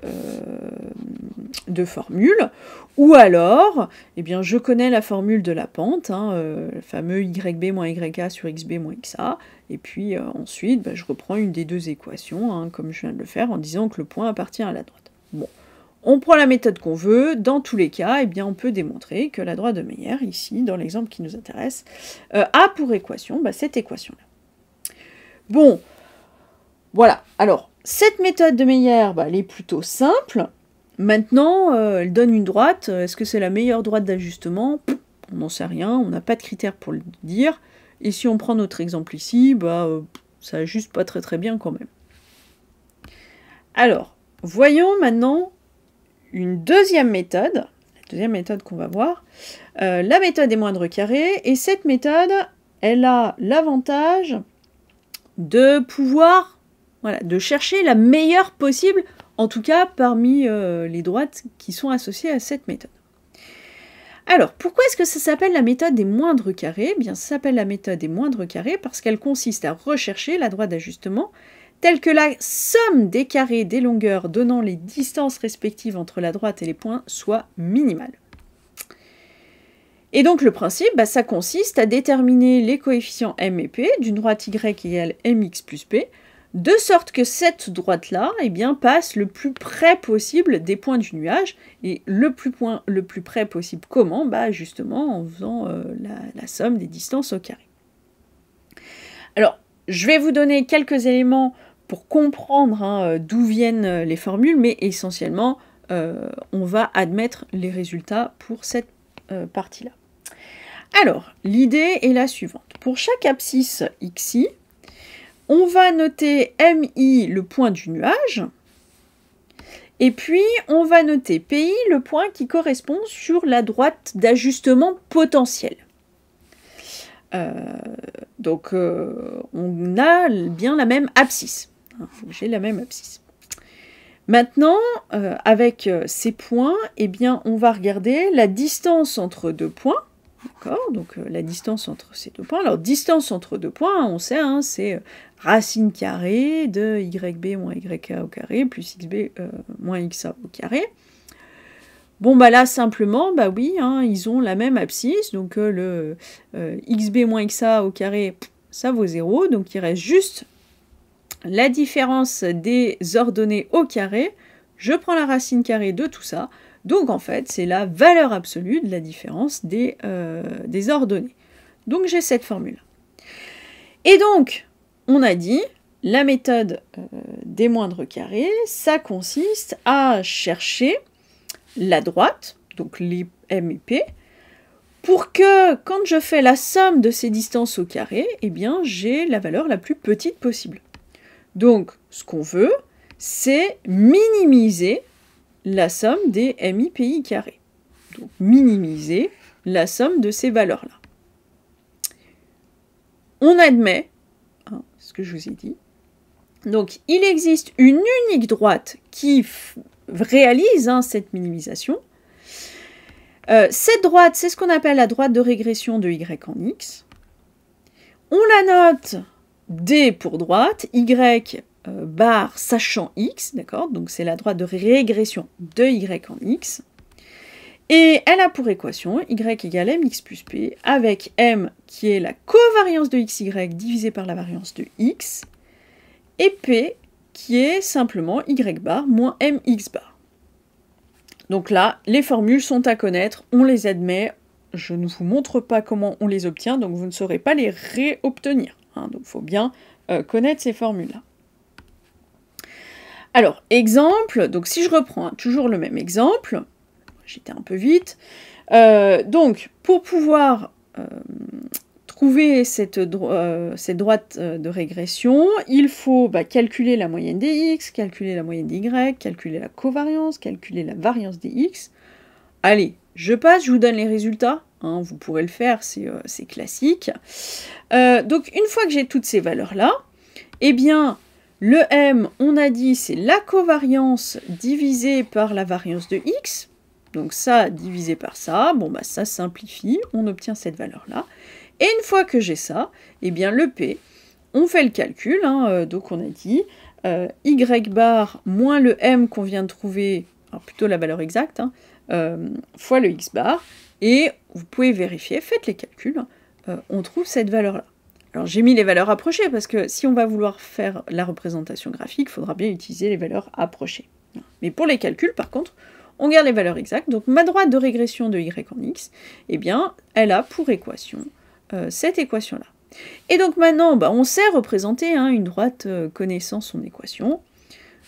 formule, ou alors, eh bien, je connais la formule de la pente, hein, le fameux YB moins YA sur XB moins XA, et puis ensuite, bah, je reprends une des deux équations, hein, comme je viens de le faire, en disant que le point appartient à la droite. Bon, on prend la méthode qu'on veut, dans tous les cas, eh bien, on peut démontrer que la droite de Meyer, ici, dans l'exemple qui nous intéresse, a pour équation bah, cette équation-là. Bon, voilà, alors, cette méthode de Meyer, bah, elle est plutôt simple. Maintenant, elle donne une droite. Est-ce que c'est la meilleure droite d'ajustement? On n'en sait rien, on n'a pas de critères pour le dire. Et si on prend notre exemple ici, bah, ça ajuste pas très très bien quand même. Alors, voyons maintenant une deuxième méthode, la deuxième méthode qu'on va voir, la méthode des moindres carrés, et cette méthode, elle a l'avantage de pouvoir, voilà, de chercher la meilleure possible, en tout cas parmi les droites qui sont associées à cette méthode. Alors, pourquoi est-ce que ça s'appelle la méthode des moindres carrés? Eh bien, ça s'appelle la méthode des moindres carrés parce qu'elle consiste à rechercher la droite d'ajustement telle que la somme des carrés des longueurs donnant les distances respectives entre la droite et les points soit minimale. Et donc le principe, bah, ça consiste à déterminer les coefficients m et p d'une droite y égale mx plus p, de sorte que cette droite-là, eh bien, passe le plus près possible des points du nuage, et le plus près possible comment? Bah, justement en faisant la somme des distances au carré. Alors, je vais vous donner quelques éléments pour comprendre hein, d'où viennent les formules, mais essentiellement, on va admettre les résultats pour cette partie-là. Alors, l'idée est la suivante. Pour chaque abscisse xi, on va noter mi le point du nuage, et puis on va noter pi le point qui correspond sur la droite d'ajustement potentiel. Donc on a bien la même abscisse. Il faut que j'ai la même abscisse. Maintenant, avec ces points, eh bien, on va regarder la distance entre deux points. D'accord, donc la distance entre ces deux points. Alors, distance entre deux points, on sait, hein, c'est racine carrée de YB moins YA au carré plus XB moins XA au carré. Bon, bah là, simplement, bah oui, hein, ils ont la même abscisse, donc le XB moins XA au carré, ça vaut 0, donc il reste juste la différence des ordonnées au carré. Je prends la racine carrée de tout ça. Donc en fait, c'est la valeur absolue de la différence des ordonnées. Donc j'ai cette formule. Et donc, on a dit, la méthode des moindres carrés, ça consiste à chercher la droite, donc les m et p, pour que quand je fais la somme de ces distances au carré, eh bien j'ai la valeur la plus petite possible. Donc, ce qu'on veut, c'est minimiser la somme des mi, pi carré. Donc, minimiser la somme de ces valeurs-là. On admet, hein, ce que je vous ai dit, donc il existe une unique droite qui réalise hein, cette minimisation. Cette droite, c'est ce qu'on appelle la droite de régression de y en x. On la note D pour droite, y bar sachant x, d'accord? Donc c'est la droite de régression de y en x. Et elle a pour équation y égale mx plus p, avec m qui est la covariance de xy divisée par la variance de x, et p qui est simplement y bar moins mx bar. Donc là, les formules sont à connaître, on les admet, je ne vous montre pas comment on les obtient, donc vous ne saurez pas les réobtenir. Hein, donc il faut bien connaître ces formules-là. Alors, exemple, donc si je reprends toujours le même exemple, j'étais un peu vite, donc pour pouvoir trouver cette droite de régression, il faut calculer la moyenne des x, calculer la moyenne des y, calculer la covariance, calculer la variance des x. Allez, je passe, je vous donne les résultats. Hein, vous pourrez le faire, c'est classique. Donc, une fois que j'ai toutes ces valeurs-là, eh bien, le M, on a dit, c'est la covariance divisée par la variance de X. Donc ça, divisé par ça, bon bah ça simplifie, on obtient cette valeur-là. Et une fois que j'ai ça, eh bien le P, on fait le calcul, hein, donc on a dit Y bar moins le M qu'on vient de trouver, alors plutôt la valeur exacte, hein, fois le X bar, et vous pouvez vérifier, faites les calculs, on trouve cette valeur-là. Alors j'ai mis les valeurs approchées, parce que si on va vouloir faire la représentation graphique, il faudra bien utiliser les valeurs approchées. Mais pour les calculs, par contre, on garde les valeurs exactes. Donc ma droite de régression de y en x, eh bien, elle a pour équation cette équation-là. Et donc maintenant, bah, on sait représenter hein, une droite connaissant son équation.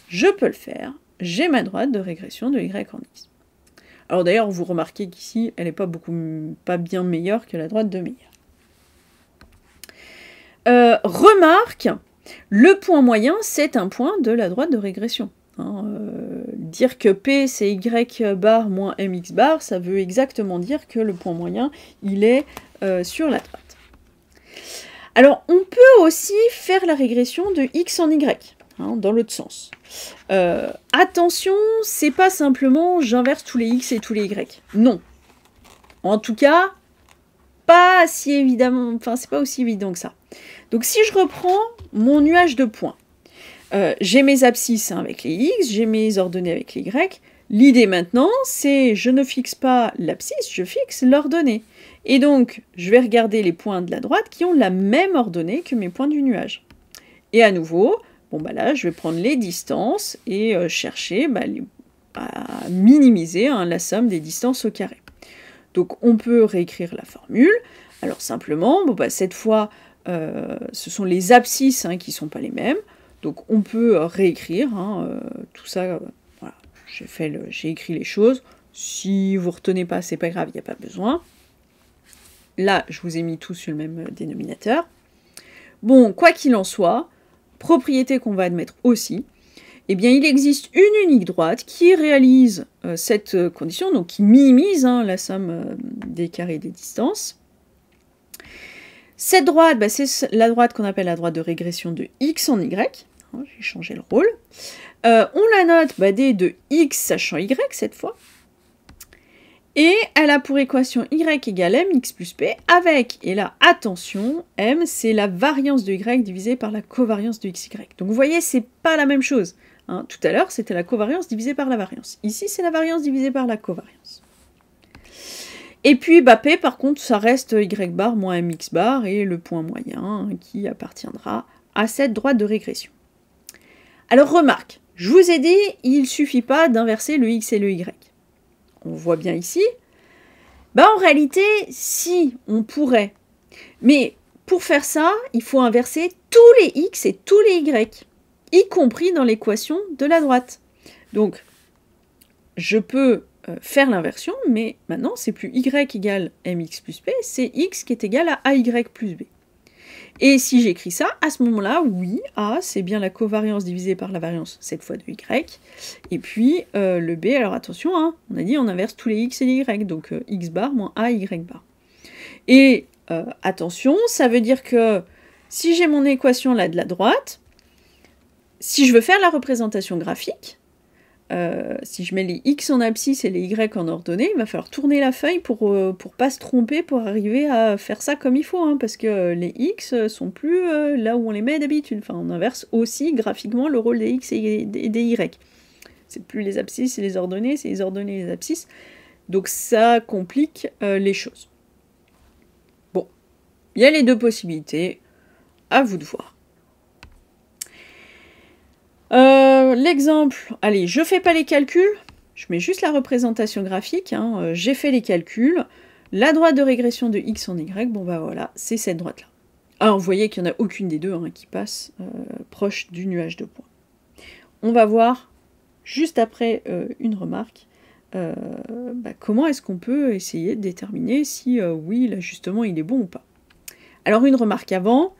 Je peux le faire. J'ai ma droite de régression de y en x. Alors d'ailleurs, vous remarquez qu'ici, elle n'est pas bien meilleure que la droite de Meyer. Remarque, le point moyen, c'est un point de la droite de régression. Hein, dire que P c'est Y bar moins MX bar, ça veut exactement dire que le point moyen, il est sur la droite. Alors, on peut aussi faire la régression de X en Y, hein, dans l'autre sens. Attention, c'est pas simplement j'inverse tous les X et tous les Y. Non. En tout cas, pas si évidemment, enfin, c'est pas aussi évident que ça. Donc, si je reprends mon nuage de points, j'ai mes abscisses hein, avec les X, j'ai mes ordonnées avec les Y. L'idée maintenant, c'est je ne fixe pas l'abscisse, je fixe l'ordonnée. Et donc, je vais regarder les points de la droite qui ont la même ordonnée que mes points du nuage. Et à nouveau, bon bah là, je vais prendre les distances et chercher à minimiser hein, la somme des distances au carré. Donc, on peut réécrire la formule. Alors simplement, bon bah cette fois, ce sont les abscisses hein, qui ne sont pas les mêmes. Donc on peut réécrire hein, tout ça. Voilà, j'ai écrit les choses. Si vous ne retenez pas, c'est pas grave, il n'y a pas besoin. Là, je vous ai mis tout sur le même dénominateur. Bon, quoi qu'il en soit, propriété qu'on va admettre aussi, eh bien il existe une unique droite qui réalise cette condition, donc qui minimise hein, la somme des carrés des distances. Cette droite, bah, c'est la droite qu'on appelle la droite de régression de x en y. J'ai changé le rôle. On la note d de x sachant y cette fois. Et elle a pour équation y égale mx plus p avec, et là attention, m c'est la variance de y divisée par la covariance de xy. Donc vous voyez, c'est pas la même chose. Hein. Tout à l'heure, c'était la covariance divisée par la variance. Ici, c'est la variance divisée par la covariance. Et puis, P, par contre, ça reste y bar moins mx bar et le point moyen qui appartiendra à cette droite de régression. Alors, remarque, je vous ai dit, il ne suffit pas d'inverser le x et le y. On voit bien ici. En réalité, si, on pourrait. Mais pour faire ça, il faut inverser tous les x et tous les y, y compris dans l'équation de la droite. Donc, je peux faire l'inversion, mais maintenant, c'est plus y égale mx plus p, c'est x qui est égal à ay plus b. Et si j'écris ça, à ce moment-là, oui, A, c'est bien la covariance divisée par la variance, cette fois de y. Et puis, le B, alors attention, hein, on a dit on inverse tous les x et les y, donc x bar moins AY bar. Et attention, ça veut dire que si j'ai mon équation là de la droite, si je veux faire la représentation graphique, si je mets les x en abscisse et les y en ordonnée, il va falloir tourner la feuille pour pas se tromper, pour arriver à faire ça comme il faut, hein, parce que les x sont plus là où on les met d'habitude. Enfin, on inverse aussi graphiquement le rôle des x et des y. C'est plus les abscisses et les ordonnées, c'est les ordonnées et les abscisses. Donc ça complique les choses. Bon, il y a les deux possibilités, à vous de voir. L'exemple, allez, je fais pas les calculs, je mets juste la représentation graphique, hein, j'ai fait les calculs, la droite de régression de x en y, bon bah voilà, c'est cette droite-là. Alors vous voyez qu'il n'y en a aucune des deux hein, qui passe proche du nuage de points. On va voir, juste après une remarque, comment est-ce qu'on peut essayer de déterminer si oui, l'ajustement il est bon ou pas. Alors une remarque avant,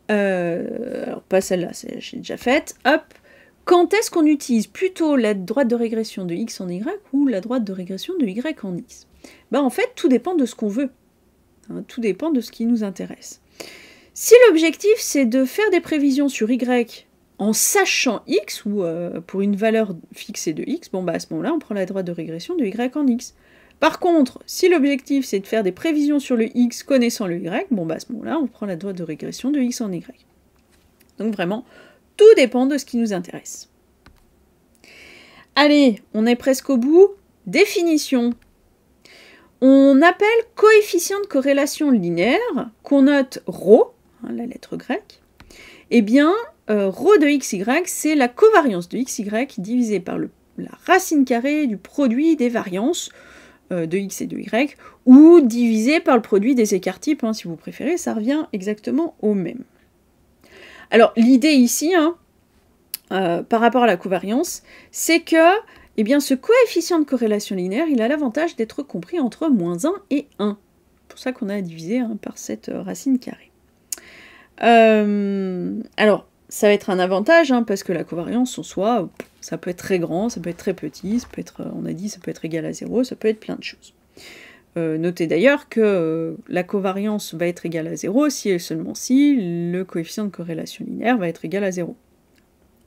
alors pas celle-là, j'ai déjà faite, hop, quand est-ce qu'on utilise plutôt la droite de régression de x en y ou la droite de régression de y en x? Ben, en fait, tout dépend de ce qu'on veut. Hein, tout dépend de ce qui nous intéresse. Si l'objectif, c'est de faire des prévisions sur y en sachant x, ou pour une valeur fixée de x, bon, bah, à ce moment-là, on prend la droite de régression de y en x. Par contre, si l'objectif, c'est de faire des prévisions sur le x connaissant le y, bon, bah, à ce moment-là, on prend la droite de régression de x en y. Donc vraiment, tout dépend de ce qui nous intéresse. Allez, on est presque au bout. Définition. On appelle coefficient de corrélation linéaire, qu'on note ρ, hein, la lettre grecque. Eh bien, ρ de xy, c'est la covariance de xy divisée par la racine carrée du produit des variances de x et de y, ou divisé par le produit des écarts-types, hein, si vous préférez, ça revient exactement au même. Alors, l'idée ici, hein, par rapport à la covariance, c'est que eh bien, ce coefficient de corrélation linéaire, il a l'avantage d'être compris entre -1 et 1. C'est pour ça qu'on a divisé hein, par cette racine carrée. Alors, ça va être un avantage, hein, parce que la covariance en soi, ça peut être très grand, ça peut être très petit, ça peut être, on a dit, ça peut être égal à 0, ça peut être plein de choses. Notez d'ailleurs que la covariance va être égale à 0 si et seulement si le coefficient de corrélation linéaire va être égal à 0.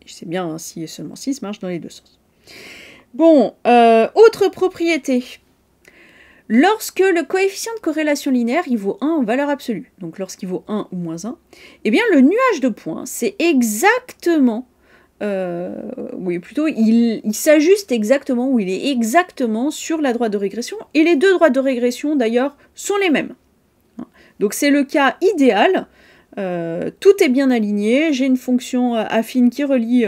Et je sais bien, hein, si et seulement si, ça marche dans les deux sens. Bon, autre propriété. Lorsque le coefficient de corrélation linéaire il vaut 1 en valeur absolue, donc lorsqu'il vaut 1 ou -1, eh bien le nuage de points, c'est exactement, oui plutôt, il s'ajuste exactement, ou il est exactement sur la droite de régression, et les deux droites de régression d'ailleurs sont les mêmes. Donc c'est le cas idéal, tout est bien aligné, j'ai une fonction affine qui relie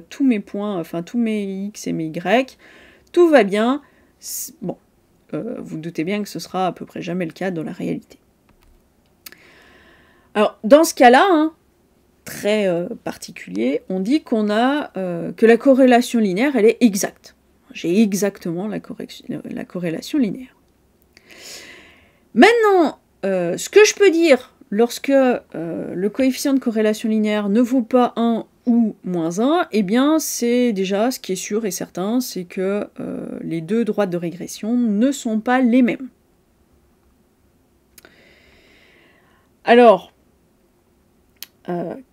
tous mes points, enfin tous mes x et mes y, tout va bien, bon. Vous doutez bien que ce sera à peu près jamais le cas dans la réalité. Alors, dans ce cas-là, hein, très particulier, on dit qu'on a que la corrélation linéaire, elle est exacte. J'ai exactement la corrélation linéaire. Maintenant, ce que je peux dire lorsque le coefficient de corrélation linéaire ne vaut pas 1 ou -1, eh bien c'est déjà ce qui est sûr et certain, c'est que les deux droites de régression ne sont pas les mêmes. Alors,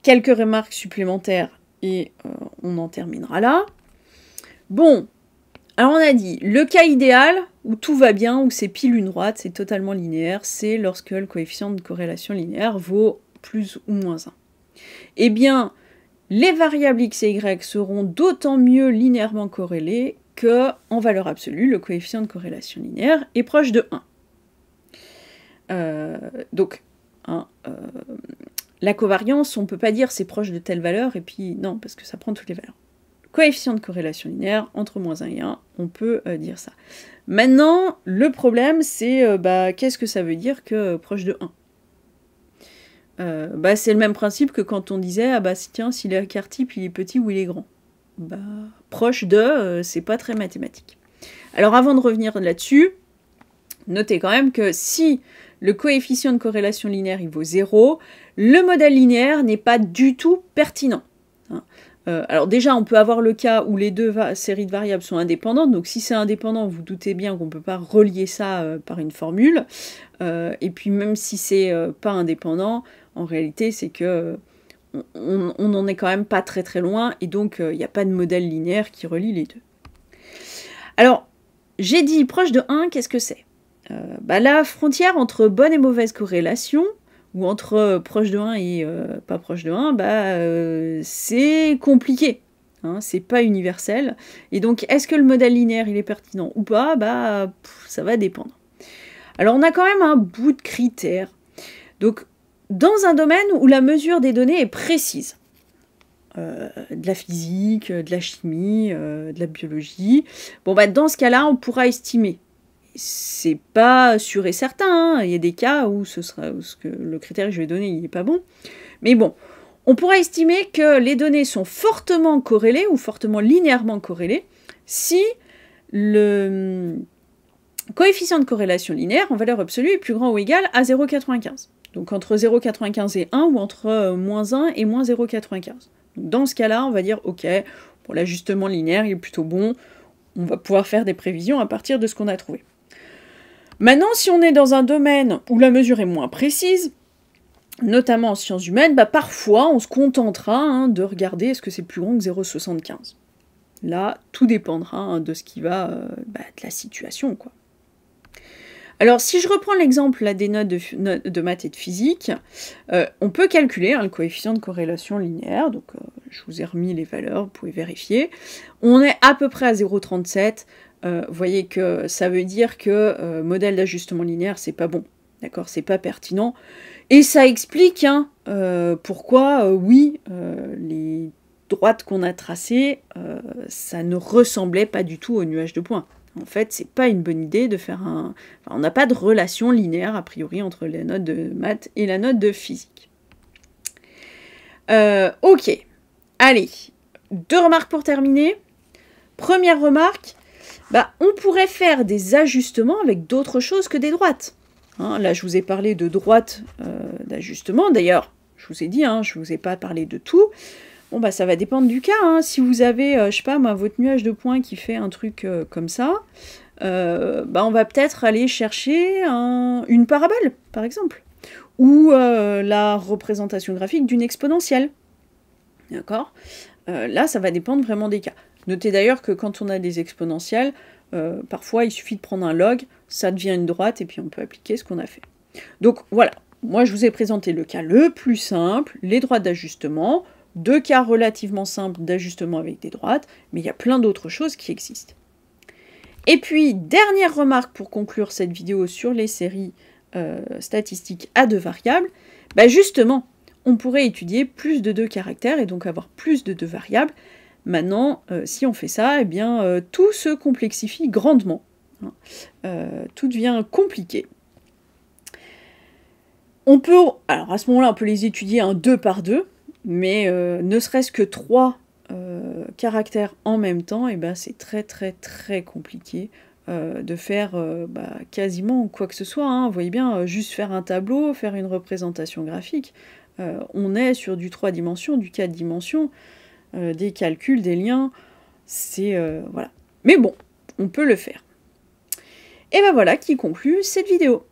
quelques remarques supplémentaires et on en terminera là. Bon, alors on a dit, le cas idéal, où tout va bien, où c'est pile une droite, c'est totalement linéaire, c'est lorsque le coefficient de corrélation linéaire vaut plus ou -1. Eh bien, les variables x et y seront d'autant mieux linéairement corrélées que, en valeur absolue, le coefficient de corrélation linéaire est proche de 1. Donc, hein, la covariance, on ne peut pas dire c'est proche de telle valeur, et puis non, parce que ça prend toutes les valeurs. Coefficient de corrélation linéaire, entre -1 et 1, on peut dire ça. Maintenant, le problème, c'est qu'est-ce que ça veut dire que proche de 1 ? C'est le même principe que quand on disait ah bah tiens, si l'écart type il est petit ou il est grand. Proche de, c'est pas très mathématique. Alors avant de revenir là-dessus, notez quand même que si le coefficient de corrélation linéaire il vaut 0, le modèle linéaire n'est pas du tout pertinent. Hein. Alors déjà, on peut avoir le cas où les deux séries de variables sont indépendantes, donc si c'est indépendant, vous doutez bien qu'on ne peut pas relier ça par une formule, et puis même si c'est pas indépendant, en réalité c'est que on n'en est quand même pas très très loin, et donc il n'y a pas de modèle linéaire qui relie les deux. Alors, j'ai dit proche de 1, qu'est-ce que c'est ? La frontière entre bonne et mauvaise corrélation, ou entre proche de 1 et pas proche de 1, c'est compliqué. Hein, c'est pas universel. Et donc, est-ce que le modèle linéaire il est pertinent ou pas ? Ça va dépendre. Alors, on a quand même un bout de critères. Donc, dans un domaine où la mesure des données est précise, de la physique, de la chimie, de la biologie, dans ce cas-là, on pourra estimer. C'est pas sûr et certain, hein. Il y a des cas où le critère que je vais donner il n'est pas bon. Mais bon, on pourra estimer que les données sont fortement corrélées ou fortement linéairement corrélées si le coefficient de corrélation linéaire en valeur absolue est plus grand ou égal à 0,95. Donc entre 0,95 et 1 ou entre -1 et -0,95. Dans ce cas-là, on va dire, ok, Bon, l'ajustement linéaire il est plutôt bon, on va pouvoir faire des prévisions à partir de ce qu'on a trouvé. Maintenant, si on est dans un domaine où la mesure est moins précise, notamment en sciences humaines, parfois on se contentera de regarder est-ce que c'est plus grand que 0,75. Là, tout dépendra de ce qui va, de la situation, quoi. Alors, si je reprends l'exemple des notes de maths et de physique, on peut calculer le coefficient de corrélation linéaire, donc je vous ai remis les valeurs, vous pouvez vérifier. On est à peu près à 0,37. Vous voyez que ça veut dire que modèle d'ajustement linéaire, c'est pas bon, d'accord, c'est pas pertinent. Et ça explique pourquoi, les droites qu'on a tracées, ça ne ressemblait pas du tout au nuage de points. En fait, c'est pas une bonne idée de faire on n'a pas de relation linéaire, a priori, entre la note de maths et la note de physique. Ok. Allez, 2 remarques pour terminer. Première remarque, on pourrait faire des ajustements avec d'autres choses que des droites. Là, je vous ai parlé de droite d'ajustement. D'ailleurs, je vous ai dit, je ne vous ai pas parlé de tout. Bon, ça va dépendre du cas. Si vous avez, je sais pas moi, votre nuage de points qui fait un truc comme ça, on va peut-être aller chercher une parabole, par exemple. Ou la représentation graphique d'une exponentielle. D'accord ? Là, ça va dépendre vraiment des cas. Notez d'ailleurs que quand on a des exponentielles, parfois il suffit de prendre un log, ça devient une droite, et puis on peut appliquer ce qu'on a fait. Donc voilà, moi je vous ai présenté le cas le plus simple, les droites d'ajustement, 2 cas relativement simples d'ajustement avec des droites, mais il y a plein d'autres choses qui existent. Et puis, dernière remarque pour conclure cette vidéo sur les séries statistiques à 2 variables, justement, on pourrait étudier plus de 2 caractères et donc avoir plus de 2 variables. Maintenant, si on fait ça, tout se complexifie grandement. Tout devient compliqué. Alors à ce moment-là, on peut les étudier 2 par 2, mais ne serait-ce que 3 caractères en même temps, c'est très très très compliqué de faire quasiment quoi que ce soit. Vous voyez bien, juste faire un tableau, faire une représentation graphique, on est sur du 3 dimensions, du 4 dimensions, des calculs, des liens, c'est... voilà. Mais bon, on peut le faire. Et voilà qui conclut cette vidéo.